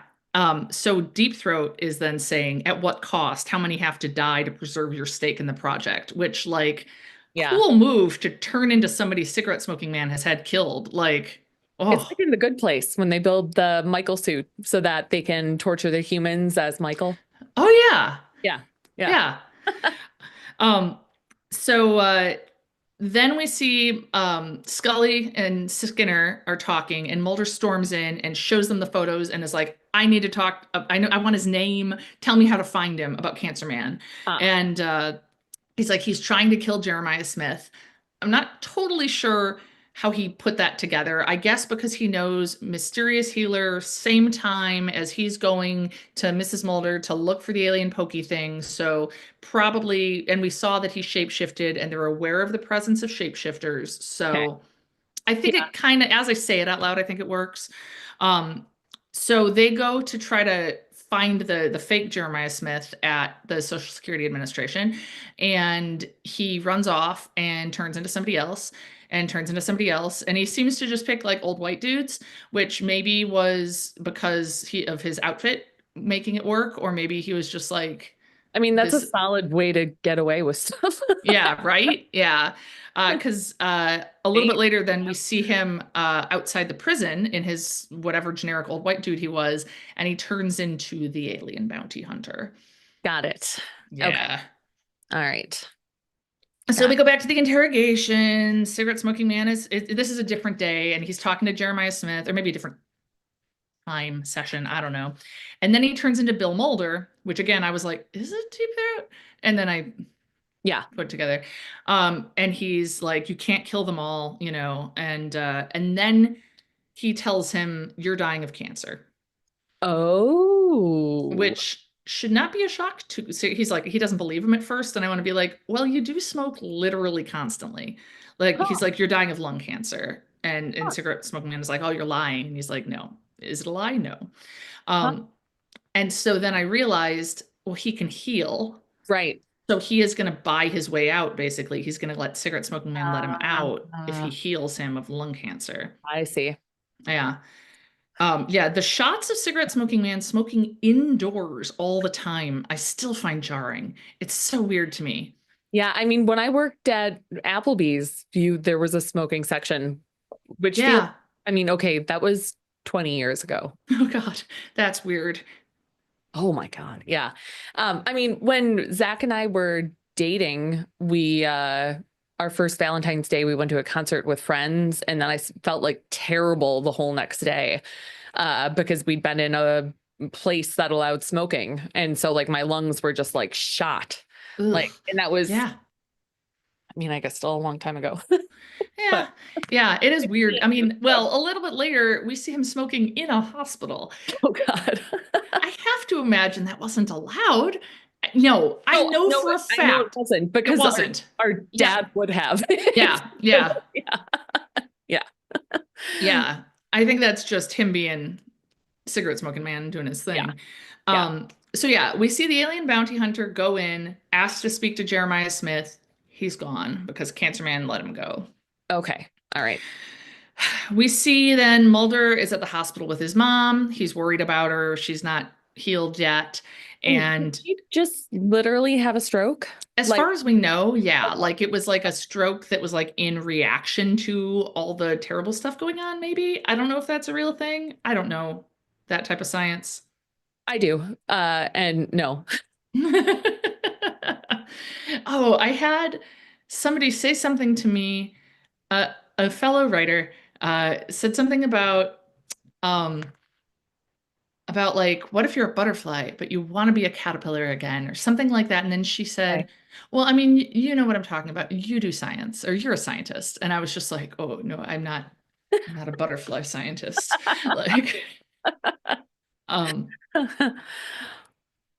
So Deep Throat is then saying, at what cost? How many have to die to preserve your stake in the project? Which, like, Yeah. cool move to turn into somebody cigarette smoking man has had killed. Like, It's oh, like in The Good Place when they build the Michael suit so that they can torture the humans as Michael. oh yeah, Yeah. Yeah. yeah. Um, so then we see Scully and Skinner are talking, and Mulder storms in and shows them the photos and is like, "I need to talk. I know. I want his name. Tell me how to find him about Cancer Man." Ah, And he's like, he's trying to kill Jeremiah Smith. I'm not totally sure how he put that together. I guess because he knows Mysterious Healer, same time as he's going to Mrs. Mulder to look for the alien pokey thing. So probably, and we saw that he shapeshifted and they're aware of the presence of shapeshifters. okay. So I think Yeah. it kind of, as I say it out loud, I think it works. Um, so they go to try to find the fake Jeremiah Smith at the Social Security Administration, and he runs off and turns into somebody else and turns into somebody else. And he seems to just pick like old white dudes, which maybe was because he of his outfit making it work, or maybe he was just like I mean, that's a this. solid way to get away with stuff. Yeah, right? Yeah. Because a little bit Eight. later, then we see him outside the prison in his whatever generic old white dude he was, and he turns into the alien bounty hunter. Got it. Okay. Yeah. All right. So Got we go back to the interrogation. Cigarette smoking man this is a different day, and he's talking to Jeremiah Smith, or maybe a different time session. I don't know. And then he turns into Bill Mulder, which again, I was like, is it Deep Throat? And then I Yeah. put together. And he's like, you can't kill them all, and then he tells him, you're dying of cancer, Oh. which should not be a shock to. So he's like, he doesn't believe him at first, and I want to be like, well, you do smoke literally constantly. Like he's Huh. like, you're dying of lung cancer. And Huh. cigarette smoking man is like, oh, you're lying. And he's like, no. Is it a lie? No. Huh. Um, and so then I realized, well, he can heal. Right. So he is going to buy his way out, basically. He's going to let cigarette smoking man let him out if he Uh, heals him of lung cancer. I see. Yeah. Yeah, the shots of cigarette smoking man smoking indoors all the time, I still find jarring. It's so weird to me. Yeah. I mean, when I worked at Applebee's, there was a smoking section, which feels, Yeah. I mean, okay, that was 20 years ago. Oh God, that's weird. Oh my God. Yeah. I mean, when Zach and I were dating, our first Valentine's Day, we went to a concert with friends, and then felt like terrible the whole next day, because we'd been in a place that allowed smoking. And so like my lungs were just like shot. Ugh. And that was, Yeah. I mean, I guess still a long time ago, Yeah. but Yeah, it is weird. I 15 years mean, ago. well, a little bit later, we see him smoking in a hospital. Oh God. I have to imagine that wasn't allowed. No, I Oh, know for a I know it fact wasn't it because wasn't. our Yeah. dad would have. Yeah. Yeah. Yeah. Yeah. Yeah. I think that's just him being cigarette smoking man doing his Yeah. thing. Yeah. So yeah, we see the alien bounty hunter go in, ask to speak to Jeremiah Smith. He's gone because Cancer Man let him go. Okay. All right. We see then Mulder is at the hospital with his mom. He's worried about her. She's not healed yet. And did And she just literally have a stroke? as Like, far as we know, yeah, okay. like it was like a stroke that was like in reaction to all the terrible stuff going on, maybe. I don't know if that's a real thing. I don't know that type of science. I do. And no. Oh, I had somebody say something to me, a fellow writer said something um about like, what if you're a butterfly, but you want to be a caterpillar again, or something like that. And then she Okay. said, well, I mean, you know what I'm talking about. You do science, or you're a scientist. And I was just like, oh no, I'm not a butterfly scientist. Like, um,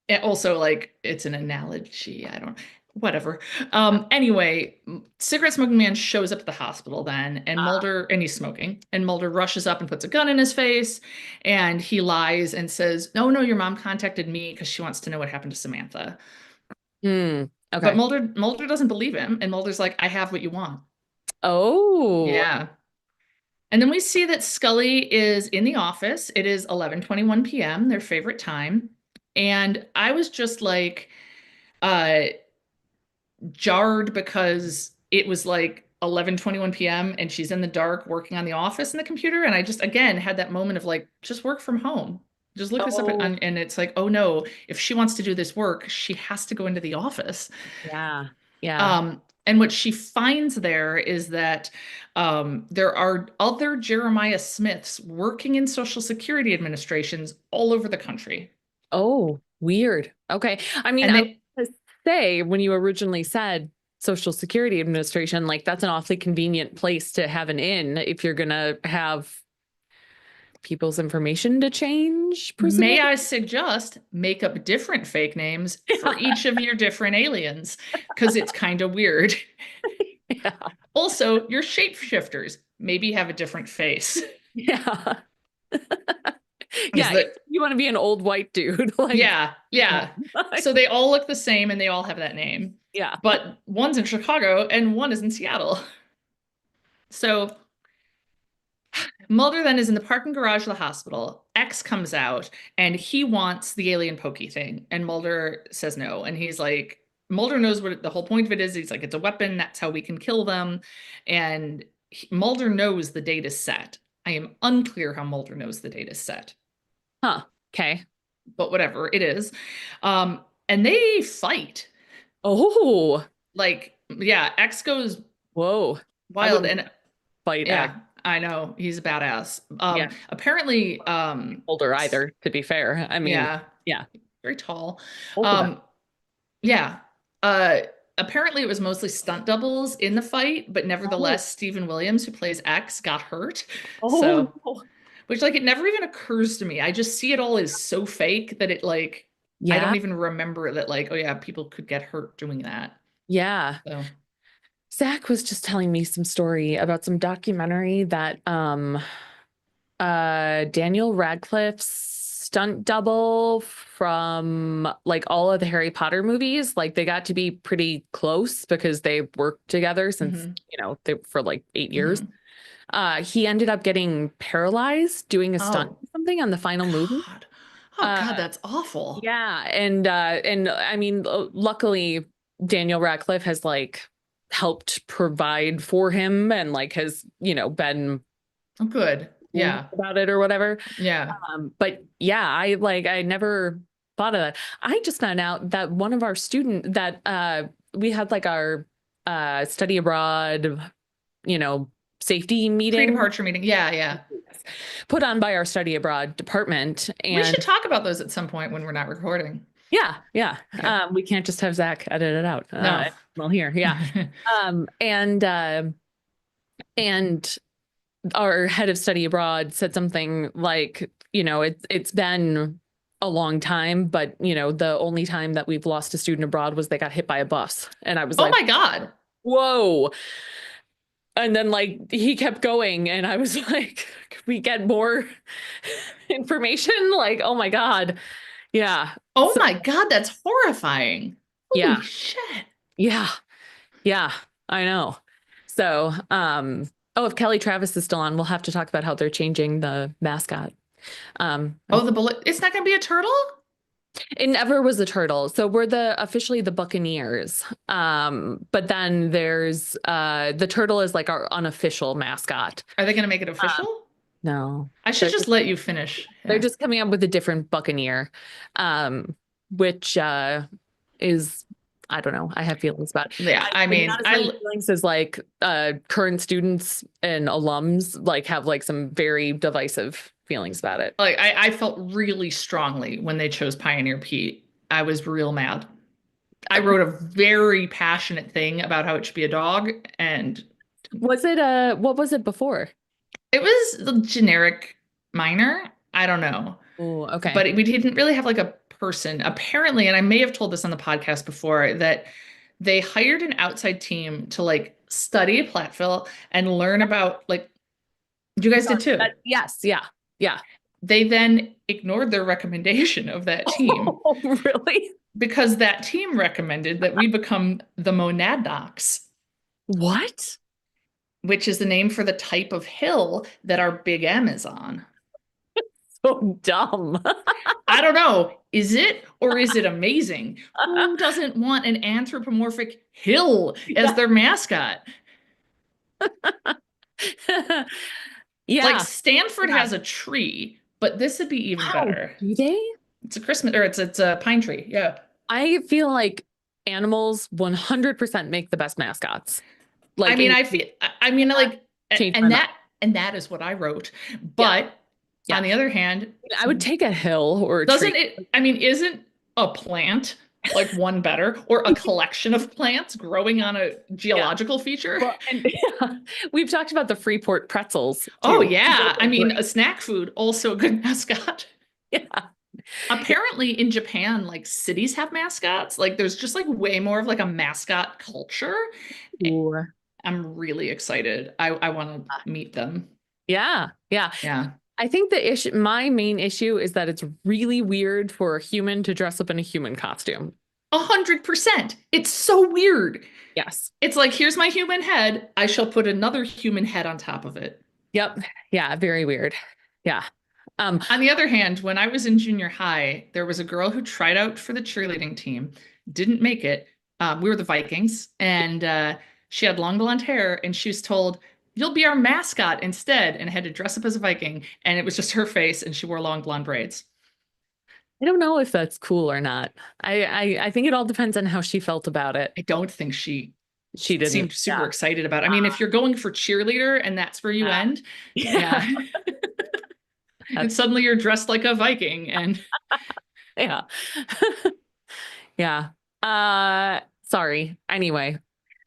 and also like it's an analogy. I don't, whatever. Anyway, cigarette smoking man shows up at the hospital then, and Ah, He's smoking, and Mulder rushes up and puts a gun in his face, and he lies and says, "No, no, your mom contacted me because she wants to know what happened to Samantha." But okay. Mulder doesn't believe him, and Mulder's like, "I have what you want." Oh, Yeah. And then we see that Scully is in the office. It is 11:21 p.m., their favorite time. And I was just like, uh, jarred because it was like 11:21 p.m. and she's in the dark working on the office and the computer. And I just, again, had that moment of like, just work from home. Just look this up oh, and it's like, oh no, if she wants to do this work, she has to go into the office. yeah, yeah. And what she finds there is that there are other Jeremiah Smiths working in Social Security administrations all over the country. Oh, weird. Okay. I mean, And I was they gonna say when you originally said Social Security Administration, like that's an awfully convenient place to have an in if you're gonna have people's information to change, May presumably. I suggest make up different fake names for each of your different aliens because it's kind of weird. Yeah. Also, your shapeshifters maybe have a different face. Yeah. Is Yeah. If that you want to be an old white dude, like, Yeah, yeah. So they all look the same and they all have that name. yeah. But one's in Chicago and one is in Seattle. So Mulder then is in the parking garage of the hospital. X comes out and he wants the alien pokey thing. And Mulder says no. And he's like, Mulder knows what the whole point of it is. He's like, it's a weapon. That's how we can kill them. And Mulder knows the date is set. I am unclear how Mulder knows the date is set, Huh. Okay. but whatever it is. And they fight. Oh, Like, yeah, X goes whoa. I wild. wouldn't And fight X. yeah, I know he's a badass. Yeah. Apparently, Older either, to be fair. I mean, yeah, yeah. very tall. Both of them. Um, yeah. Uh, Apparently it was mostly stunt doubles in the fight, but Oh, nevertheless, Stephen Williams, who plays X, got hurt. oh So, no. which like it never even occurs to me. I just see it all as so fake that it like I Yeah. don't even remember that like, oh yeah, people could get hurt doing that. Yeah. So, Zach was just telling me some story about some documentary that Daniel Radcliffe's stunt double from like all of the Harry Potter movies, like they got to be pretty close because they worked together since, mhm, they for like 8 years. mhm. He ended up getting paralyzed doing a stunt Oh or something on the final movie. God. Oh Uh God, that's awful. yeah, and I mean luckily Daniel Radcliffe has like helped provide for him and like has, been Oh, good. cool Yeah. about it or whatever. Yeah. But yeah, I never thought of that. I just found out that one of our student that we had like our study abroad, you know, safety meeting Pre-departure meeting. Yeah, yeah. put on by our study abroad department. We should And talk about those at some point when we're not recording. yeah, yeah. Okay. We can't just have Zach edit it out. No. Well, here, yeah. Um, and uh, and our head of study abroad said something like, it's been a long time, but the only time that we've lost a student abroad was they got hit by a bus. And I was Oh like, my God. whoa. And then like he kept going and I was like, could we get more information? Like, oh my God. Yeah. Oh So my God, that's horrifying. yeah, Holy shit. yeah, yeah, I know. So, oh, if Kelly Travis is still on, we'll have to talk about how they're changing the mascot. I Oh, the think bullet. It's not going to be a turtle? it never was a turtle. So we're officially the Buccaneers. But then there's the turtle is like our unofficial mascot. Are they going to make it Um, official? no, I should they're just just let you finish. they're Yeah. just coming up with a different Buccaneer, which is I don't know. I have feelings about it. Yeah, I Like mean, not as many feelings as like current students and alums like have like some very divisive feelings about it. I felt really strongly when they chose Pioneer Pete. I was real mad. I wrote a very passionate thing about how it should be a dog, and Was it what was it before? it was the generic minor. I don't know. Oh, okay. But we didn't really have like a person. Apparently, and I may have told this on the podcast before, that they hired an outside team to like study Platteville and learn about like you guys did too. Yes, yeah. Yeah. They then ignored their recommendation of that team Oh, really? because that team recommended that we become the monadnocks, What? which is the name for the type of hill that our Big M is on. So dumb. I don't know. Is it or is it amazing? Who doesn't want an anthropomorphic hill as Yeah. their mascot? Like Yeah. Stanford Yeah. has a tree, but this would be even Wow. better. Do they? It's a Christmas or it's a pine tree. Yeah. I feel like animals 100% make the best mascots. I Like, mean, and I you feel I mean like change my and mind. that is what I wrote. Yeah. But Yeah. on the other hand, I would take a hill or a tree. doesn't it, I mean, isn't a plant like one better or a collection of plants growing on a Yeah. geological feature? Well, and yeah, we've talked about the Freeport pretzels Oh too. Those yeah. I are mean, great. a snack food, also a good mascot. Yeah. Apparently in Japan, like cities have mascots. Like there's just like way more of like a mascot culture. Ooh. I'm really excited. I want to meet them. Yeah. Yeah. Yeah. I think the issue, my main issue is that it's really weird for a human to dress up in a human costume. 100%. It's so weird. Yes. It's like, here's my human head. I shall put another human head on top of it. Yep. Yeah. Very weird. Yeah. Um, On the other hand, when I was in junior high, there was a girl who tried out for the cheerleading team, didn't make it. We were the Vikings, and she had long blonde hair, and she was told, "You'll be our mascot instead," and had to dress up as a Viking. And it was just her face, and she wore long blonde braids. I don't know if that's cool or not. I think it all depends on how she felt about it. I don't think she She seemed didn't. super Yeah. excited about it. I mean, if you're going for cheerleader and that's where you end, Yeah. yeah. And That's suddenly you're dressed like a Viking. And yeah. Yeah. Sorry. Anyway.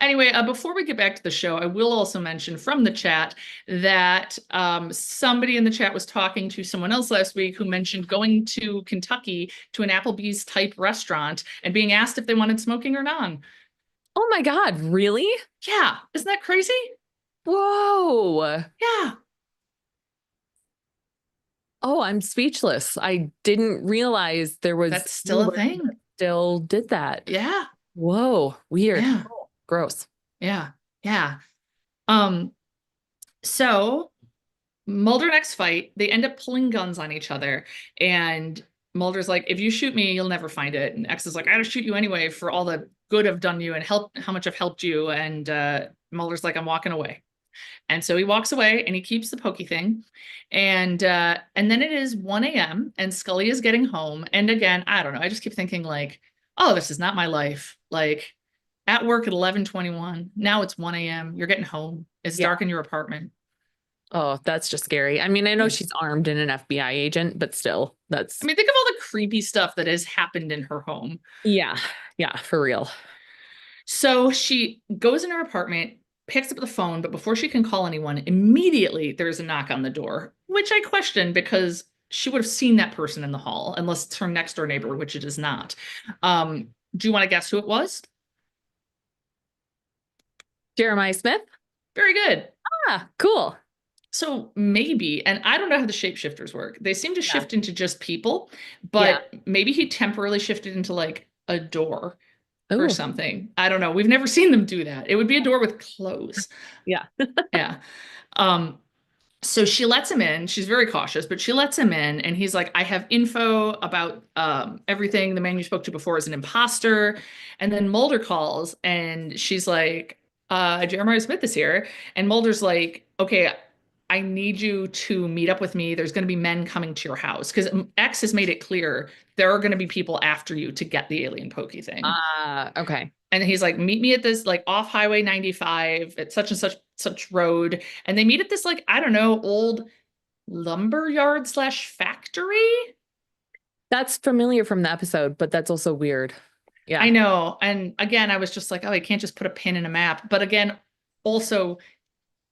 anyway, before we get back to the show, I will also mention from the chat that somebody in the chat was talking to someone else last week who mentioned going to Kentucky to an Applebee's type restaurant and being asked if they wanted smoking or non. Oh my God, really? Yeah, isn't that crazy? Whoa. Yeah. Oh, I'm speechless. I didn't realize there was That's still a thing. still did that. Yeah. Whoa, weird. Yeah. Gross. Yeah. Yeah. Um, so Mulder and X fight, they end up pulling guns on each other, and Mulder's like, if you shoot me, you'll never find it. And X is like, I gotta shoot you anyway for all the good I've done you and help how much I've helped you. And Mulder's like, I'm walking away. And so he walks away and he keeps the pokey thing. And then it is 1 a.m. and Scully is getting home. And again, I don't know. I just keep thinking like, oh, this is not my life. Like at work at 11:21. Now it's 1 a.m. You're getting home. It's Yeah. dark in your apartment. Oh, that's just scary. I mean, I know she's armed and an FBI agent, but still, that's I mean, think of all the creepy stuff that has happened in her home. yeah. Yeah, for real. So she goes in her apartment, picks up the phone, but before she can call anyone, immediately there's a knock on the door, which I question because she would have seen that person in the hall, unless it's her next door neighbor, which it is not. Do you want to guess who it was? Jeremiah Smith? Very good. Ah, cool. So maybe, and I don't know how the shapeshifters work. They seem to Yeah. shift into just people, but maybe he temporarily shifted into like a door or Ooh. something. I don't know. We've never seen them do that. It would be a door with clothes. Yeah. Yeah. So she lets him in. She's very cautious, but she lets him in, and he's like, I have info about everything. The man you spoke to before is an imposter. And then Mulder calls, and she's like, Jeremiah Smith is here. And Mulder's like, okay, I need you to meet up with me. There's going to be men coming to your house because X has made it clear there are going to be people after you to get the alien pokey thing. Okay. And he's like, meet me at this like off Highway 95 at such and such road. And they meet at this like, I don't know, old lumber yard slash factory. That's familiar from the episode, but that's also weird. I Yeah. know. And again, I was just like, oh, I can't just put a pin in a map. But again, also,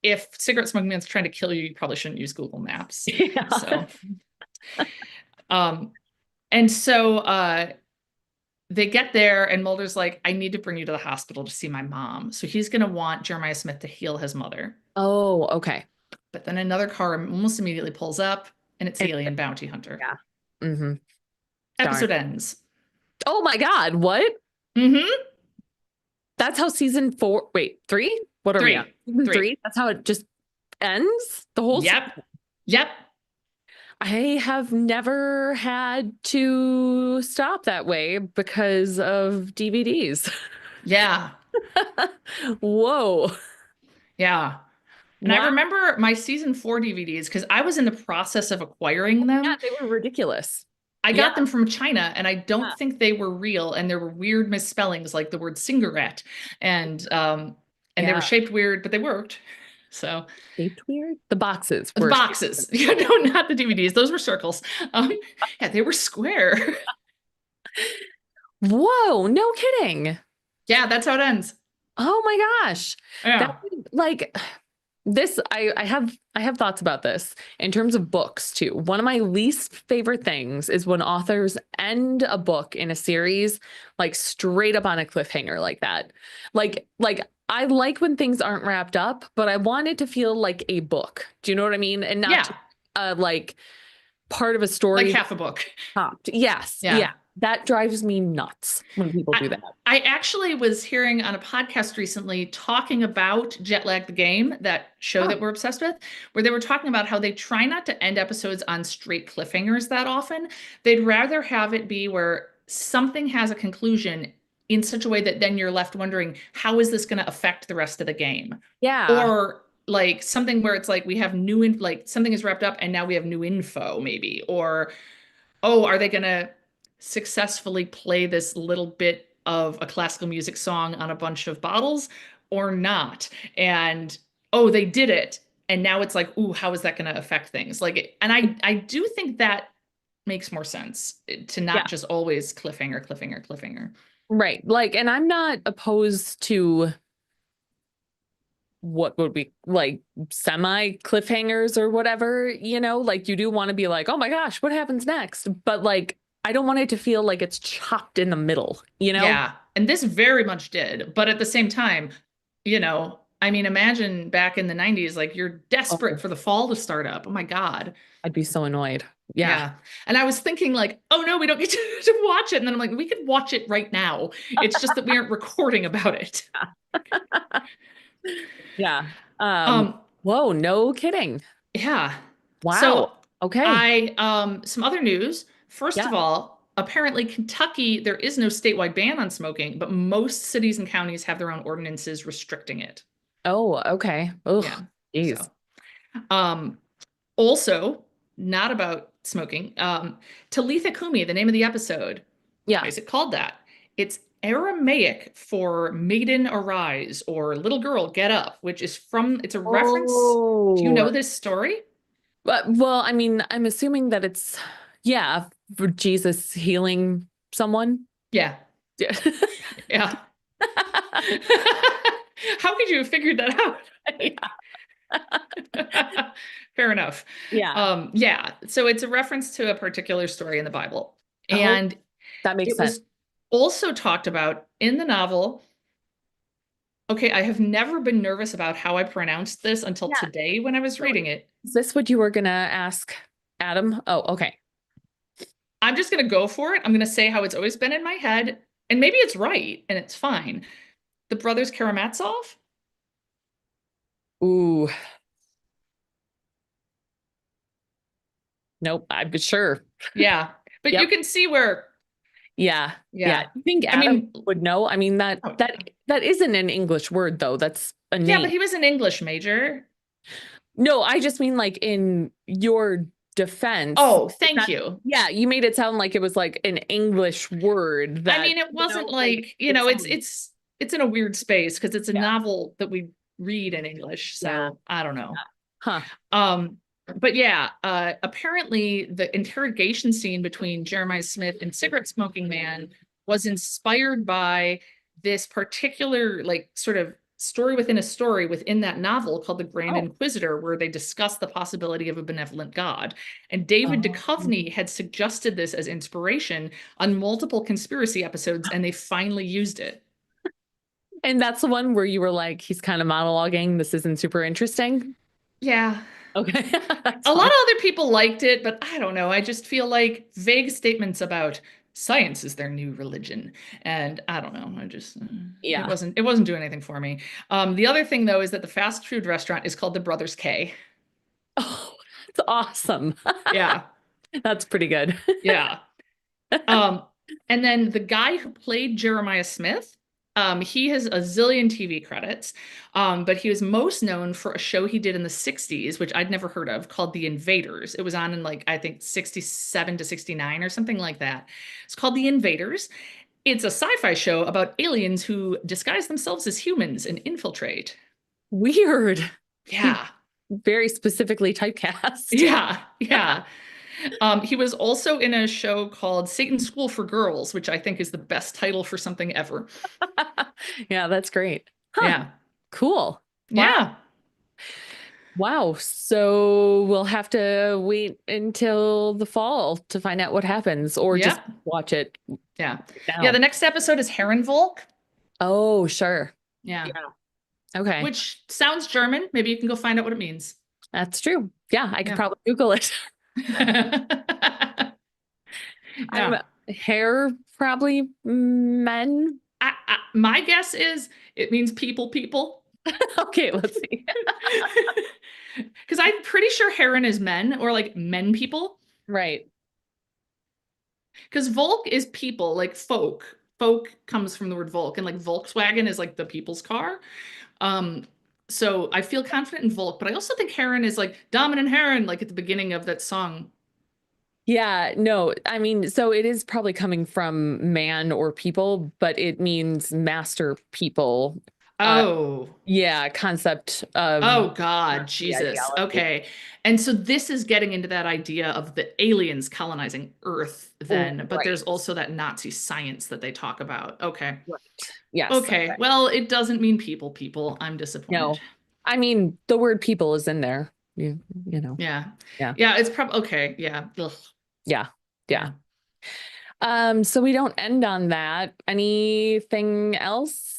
if cigarette smoking man's trying to kill you, you probably shouldn't use Google Maps. Yeah. So, um, and so they get there, and Mulder's like, I need to bring you to the hospital to see my mom. So he's going to want Jeremiah Smith to heal his mother. Oh, okay. But then another car almost immediately pulls up, and it's the It- alien bounty hunter. yeah. Mm-hmm. Darn. Episode ends. Oh my God. What? Mm-hmm. That's how season 4, wait, 3? What are we Three. on? Season Three. 3? That's how it just ends? The whole Yep. Yep. I have never had to stop that way because of DVDs. Yeah. Whoa. Yeah. And I Wow. remember my season 4 DVDs because I was in the process of acquiring Yeah, them. they were ridiculous. I Yeah. got them from China and I don't think they were real. And there were weird misspellings like the word cigarette. And they were Yeah. shaped weird, but they worked. So Shaped weird. The boxes the were boxes, yeah, no, not the DVDs. Those were circles. Yeah, they were square. Whoa, no kidding. Yeah, that's how it ends. Oh my gosh. That Yeah. like this I have thoughts about this in terms of books too. One of my least favorite things is when authors end a book in a series like straight up on a cliffhanger like that. Like I like when things aren't wrapped up, but I want it to feel like a book. Do you know what I mean? And not Yeah. just, like part of a Like story half a book. stopped. Yes. Yeah. Yeah. That drives me nuts when people do that. I actually was hearing on a podcast recently talking about Jet Lag the Game, that show Oh, that we're obsessed with, where they were talking about how they try not to end episodes on straight cliffhangers that often. They'd rather have it be where something has a conclusion in such a way that then you're left wondering, how is this going to affect the rest of the game? yeah. Or like something where it's like we have like something is wrapped up and now we have new info, maybe. Or oh, are they going to successfully play this little bit of a classical music song on a bunch of bottles or not? And oh, they did it. And now it's like, ooh, how is that going to affect things? Like, and I do think that makes more sense to Yeah. not just always cliffhanger, cliffhanger, cliffhanger. Right. Like, and I'm not opposed to what would be like semi cliffhangers or whatever, like you do want to be like, oh my gosh, what happens next? But like, I don't want it to feel like it's chopped in the middle, Yeah. And this very much did. But at the same time, I mean, imagine back in the 90s, like you're desperate Oh, for the fall to start up. Oh my God. I'd be so annoyed. Yeah. Yeah. And I was thinking like, oh no, we don't get to watch it. And then I'm like, we could watch it right now. It's just that we aren't recording about it. Yeah. Um, Whoa, no kidding. yeah. So Wow. Okay. some other news. First Yeah. of all, apparently Kentucky, there is no statewide ban on smoking, but most cities and counties have their own ordinances restricting it. Oh, okay. Yeah. Ugh. Jeez. So, um, also not about smoking. Talitha Cumi, the name of the episode. Yeah. Why is it called that? It's Aramaic for maiden arise or little girl get up, which is it's a reference. Do you know Oh. this story? Well, I mean, I'm assuming that it's, yeah, for Jesus healing someone. Yeah. Yeah. Yeah. How could you have figured that out? Fair enough. Yeah. Yeah. So it's a reference to a particular story in the Bible. Oh, And that makes it sense. was also talked about in the novel. Okay, I have never been nervous about how I pronounced this until Yeah. today when I was So reading it. is this what you were gonna ask Adam? Oh, okay. I'm just going to go for it. I'm going to say how it's always been in my head, and maybe it's right and it's fine. The brothers Karamazov? Ooh, nope. I'm sure. Yeah. But you Yep. can see where, Yeah. yeah. You think I Adam mean, would know? I mean, that oh, that that isn't an English word though. That's a yeah, name. but he was an English major. No, I just mean like in your defense. Oh, thank That, you. yeah, you made it sound like it was like an English word I that, mean, it wasn't like like, it's someone. it's in a weird space because it's a Yeah. novel that we read in English. Yeah. So I don't know. Huh. Um, but yeah, apparently the interrogation scene between Jeremiah Smith and cigarette smoking man was inspired by this particular like sort of story within a story within that novel called The Grand Oh. Inquisitor, where they discuss the possibility of a benevolent God. And David Oh. Duchovny had suggested this as inspiration on multiple conspiracy episodes, and they finally used it. And that's the one where you were like, he's kind of monologuing. This isn't super interesting. Yeah. Okay. That's A lot fine. of other people liked it, but I don't know. I just feel like vague statements about science is their new religion. And I don't know. I just Yeah. it wasn't doing anything for me. The other thing though is that the fast food restaurant is called the Brothers K. Oh, that's awesome. Yeah. That's pretty good. Yeah. Um, and then the guy who played Jeremiah Smith, he has a zillion TV credits, but he was most known for a show he did in the 60s, which I'd never heard of, called The Invaders. It was on in like, I think 67 to 69 or something like that. It's called The Invaders. It's a sci-fi show about aliens who disguise themselves as humans and infiltrate. Weird. He Yeah. very specifically typecast. Yeah. Yeah. He was also in a show called Satan's School for Girls, which I think is the best title for something ever. Yeah, that's great. Huh. Yeah. Cool. Wow. Yeah. Wow. So we'll have to wait until the fall to find out what happens or just Yeah. watch it Yeah. Yeah. now. The next episode is Herrenvolk. Oh, sure. Yeah. Yeah. Okay. Which sounds German. Maybe you can go find out what it means. That's true. Yeah, I could Yeah. probably Google it. I'm Yeah. hair probably men. My guess is it means people. Okay, let's see. Because I'm pretty sure Heron is men or like men people. Right. Because Volk is people, like folk. Folk comes from the word Volk, and like Volkswagen is like the people's car. Um, so I feel confident in Volk, but I also think Heron is like dominant Heron, like at the beginning of that song. Yeah, no, I mean, so it is probably coming from man or people, but it means master people. Uh, Oh, yeah, concept of oh God, the Jesus. ideology. Okay. And so this is getting into that idea of the aliens colonizing Earth then, but Right. there's also that Nazi science that they talk about. Okay. Right. Yes. Okay. Okay. Well, it doesn't mean people. I'm No, disappointed. I mean, the word people is in there. You know. Yeah. Yeah. Yeah, it's probably okay. Yeah. Ugh. Yeah. Yeah. Yeah. So we don't end on that. Anything else?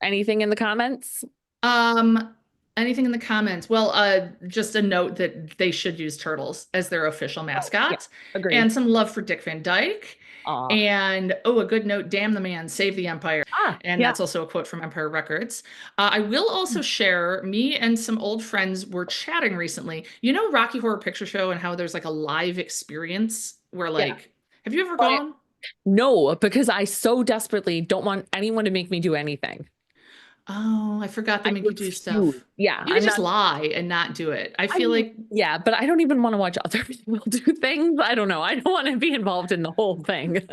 Anything in the comments? Um, Anything in the comments? Well, just a note that they should use turtles as their official Oh, yeah, mascots, agreed. and some love for Dick Van Dyke. Aw. And oh, a good note, damn the man, save the empire. And Yeah. that's also a quote from Empire Records. I will also share, me and some old friends were chatting recently. You know Rocky Horror Picture Show and how there's like a live experience where Yeah. like, have you ever But gone? no, because I so desperately don't want anyone to make me do anything. Oh, I forgot they I make you do refuse. stuff. Yeah, You could I'm just not. lie and not do it. I I feel mean, like yeah, but I don't even want to watch other people do things. I don't know. I don't want to be involved in the whole thing.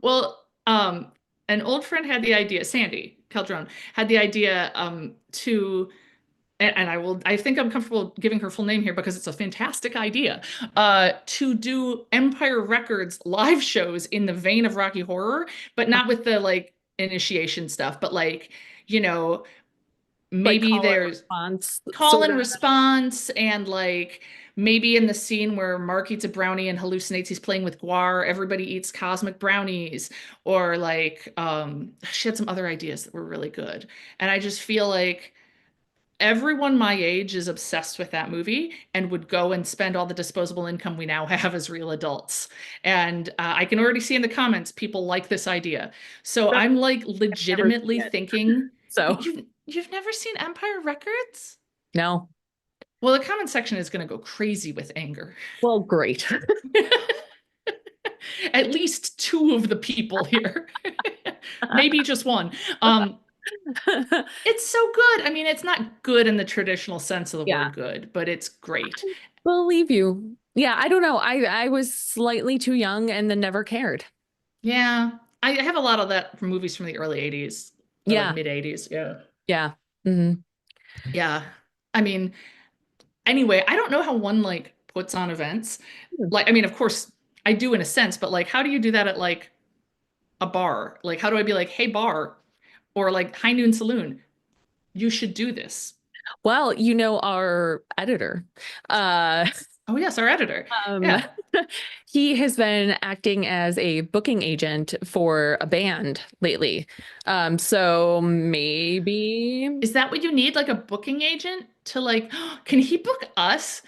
well, an old friend had the idea, Sandy Calderon had the idea to and I think I'm comfortable giving her full name here because it's a fantastic idea. To do Empire Records live shows in the vein of Rocky Horror, but not with the like initiation stuff, but like, you know, Like maybe call and there's response, call sort and of. response and like maybe in the scene where Mark eats a brownie and hallucinates he's playing with Guar, everybody eats cosmic brownies or like she had some other ideas that were really good. And I just feel like everyone my age is obsessed with that movie and would go and spend all the disposable income we now have as real adults. And I can already see in the comments people like this idea. So I'm like I've never seen legitimately it. thinking So you've never seen Empire Records? no. Well, the comment section is going to go crazy with anger. Well, great. At least two of the people here, maybe just one. Um, It's so good. I mean, it's not good in the traditional sense of the Yeah, word good, but it's great. believe you. Yeah, I don't know. I was slightly too young and then never cared. Yeah. I have a lot of that from movies from the early 80s or like Yeah, mid 80s. Yeah. yeah. Hmm. Yeah. I mean, anyway, I don't know how one like puts on events. Like, I mean, of course, I do in a sense, but like, how do you do that at like a bar? Like, how do I be like, hey, bar, or like High Noon Saloon, you should do this? Well, our editor. Uh, Oh, yes, our editor. um, Yeah. he has been acting as a booking agent for a band lately. So maybe Is that what you need? Like a booking agent to like, can he book us?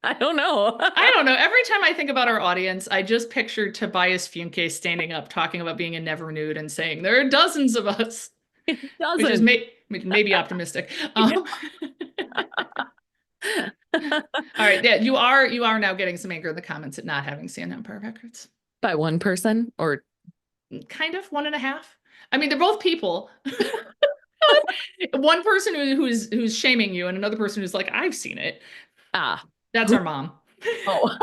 I don't know. I don't know. Every time I think about our audience, I just picture Tobias Funke standing up talking about being a never nude and saying, there are dozens of us, It which is doesn't. maybe optimistic. Yeah. All right. Yeah, you are now getting some anger in the comments at not having seen Empire Records. By one person or Kind of one and a half. I mean, they're both people. One person who's shaming you, and another person who's like, I've seen it. ah. That's our mom. Oh.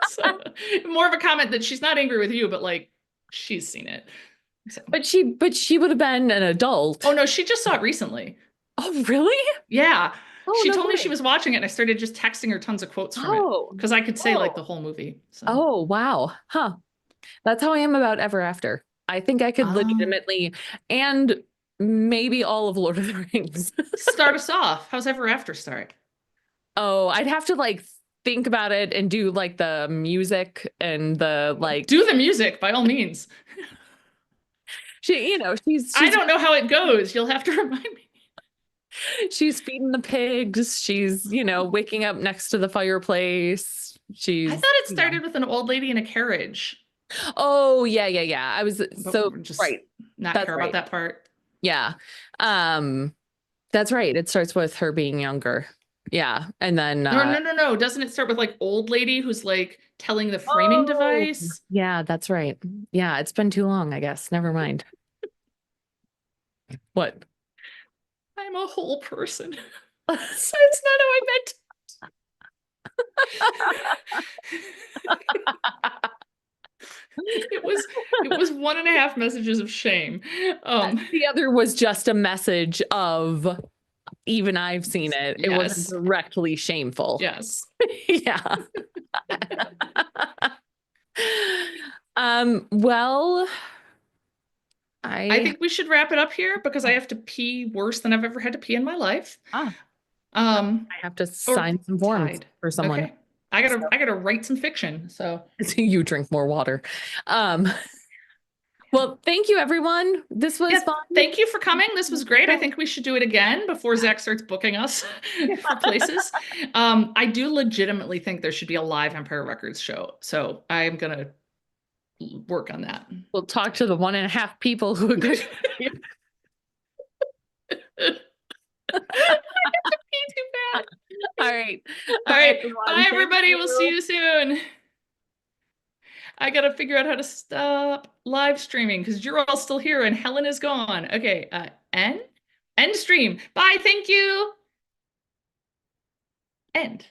So, more of a comment that she's not angry with you, but like she's seen it. So. But she would have been an Oh adult. no, she just saw it recently. Oh, really? Yeah. Oh, She no told me she way. was watching it and I started just texting her tons of quotes from it Oh. because I could say like the Oh. whole movie. So, Oh, wow. Huh. That's how I am about Ever After. I think I could um, legitimately, and maybe all of Lord of the Rings. start us off. How's Ever After start? Oh, I'd have to like think about it and do like the music and the like Do the music by all means. she's I she's don't know how it goes. You'll have to remind me. she's feeding the pigs. She's, waking up next to the fireplace. I thought She's, it started with an old lady in a carriage, oh yeah, yeah, yeah. I was but so we're just right. not That's care about right. that part. Yeah. Um, that's right. It starts with her being younger. Yeah. And then No, no, no, no. Doesn't it start with like old lady who's like telling the framing oh device? yeah, that's right. Yeah, it's been too long, I guess. Never mind. What? I'm a whole person. That's not how I meant. It was one and a half messages of shame. Um, The other was just a message of even I've seen it. It wasn't yes, directly shameful. yes. Yeah. Well, I I think we should wrap it up here because I have to pee worse than I've ever had to pee in my life. ah, Um, I have to or sign some forms tied. for someone. Okay. I gotta So, I gotta write some fiction. So so you drink more water. Um, well, thank you everyone. This was yeah, fun. thank you for coming. This was great. I think we should do it again before Zach starts booking us for places. I do legitimately think there should be a live Empire Records show. So I'm gonna work on that. We'll talk to the 1.5 people who agree. Too bad. All right. All Bye right. Bye, everyone. Thank everybody. We'll see you. you soon. I gotta figure out how to stop live streaming because you're all still here and Helen is gone. Okay. End stream. Bye. Thank you. End.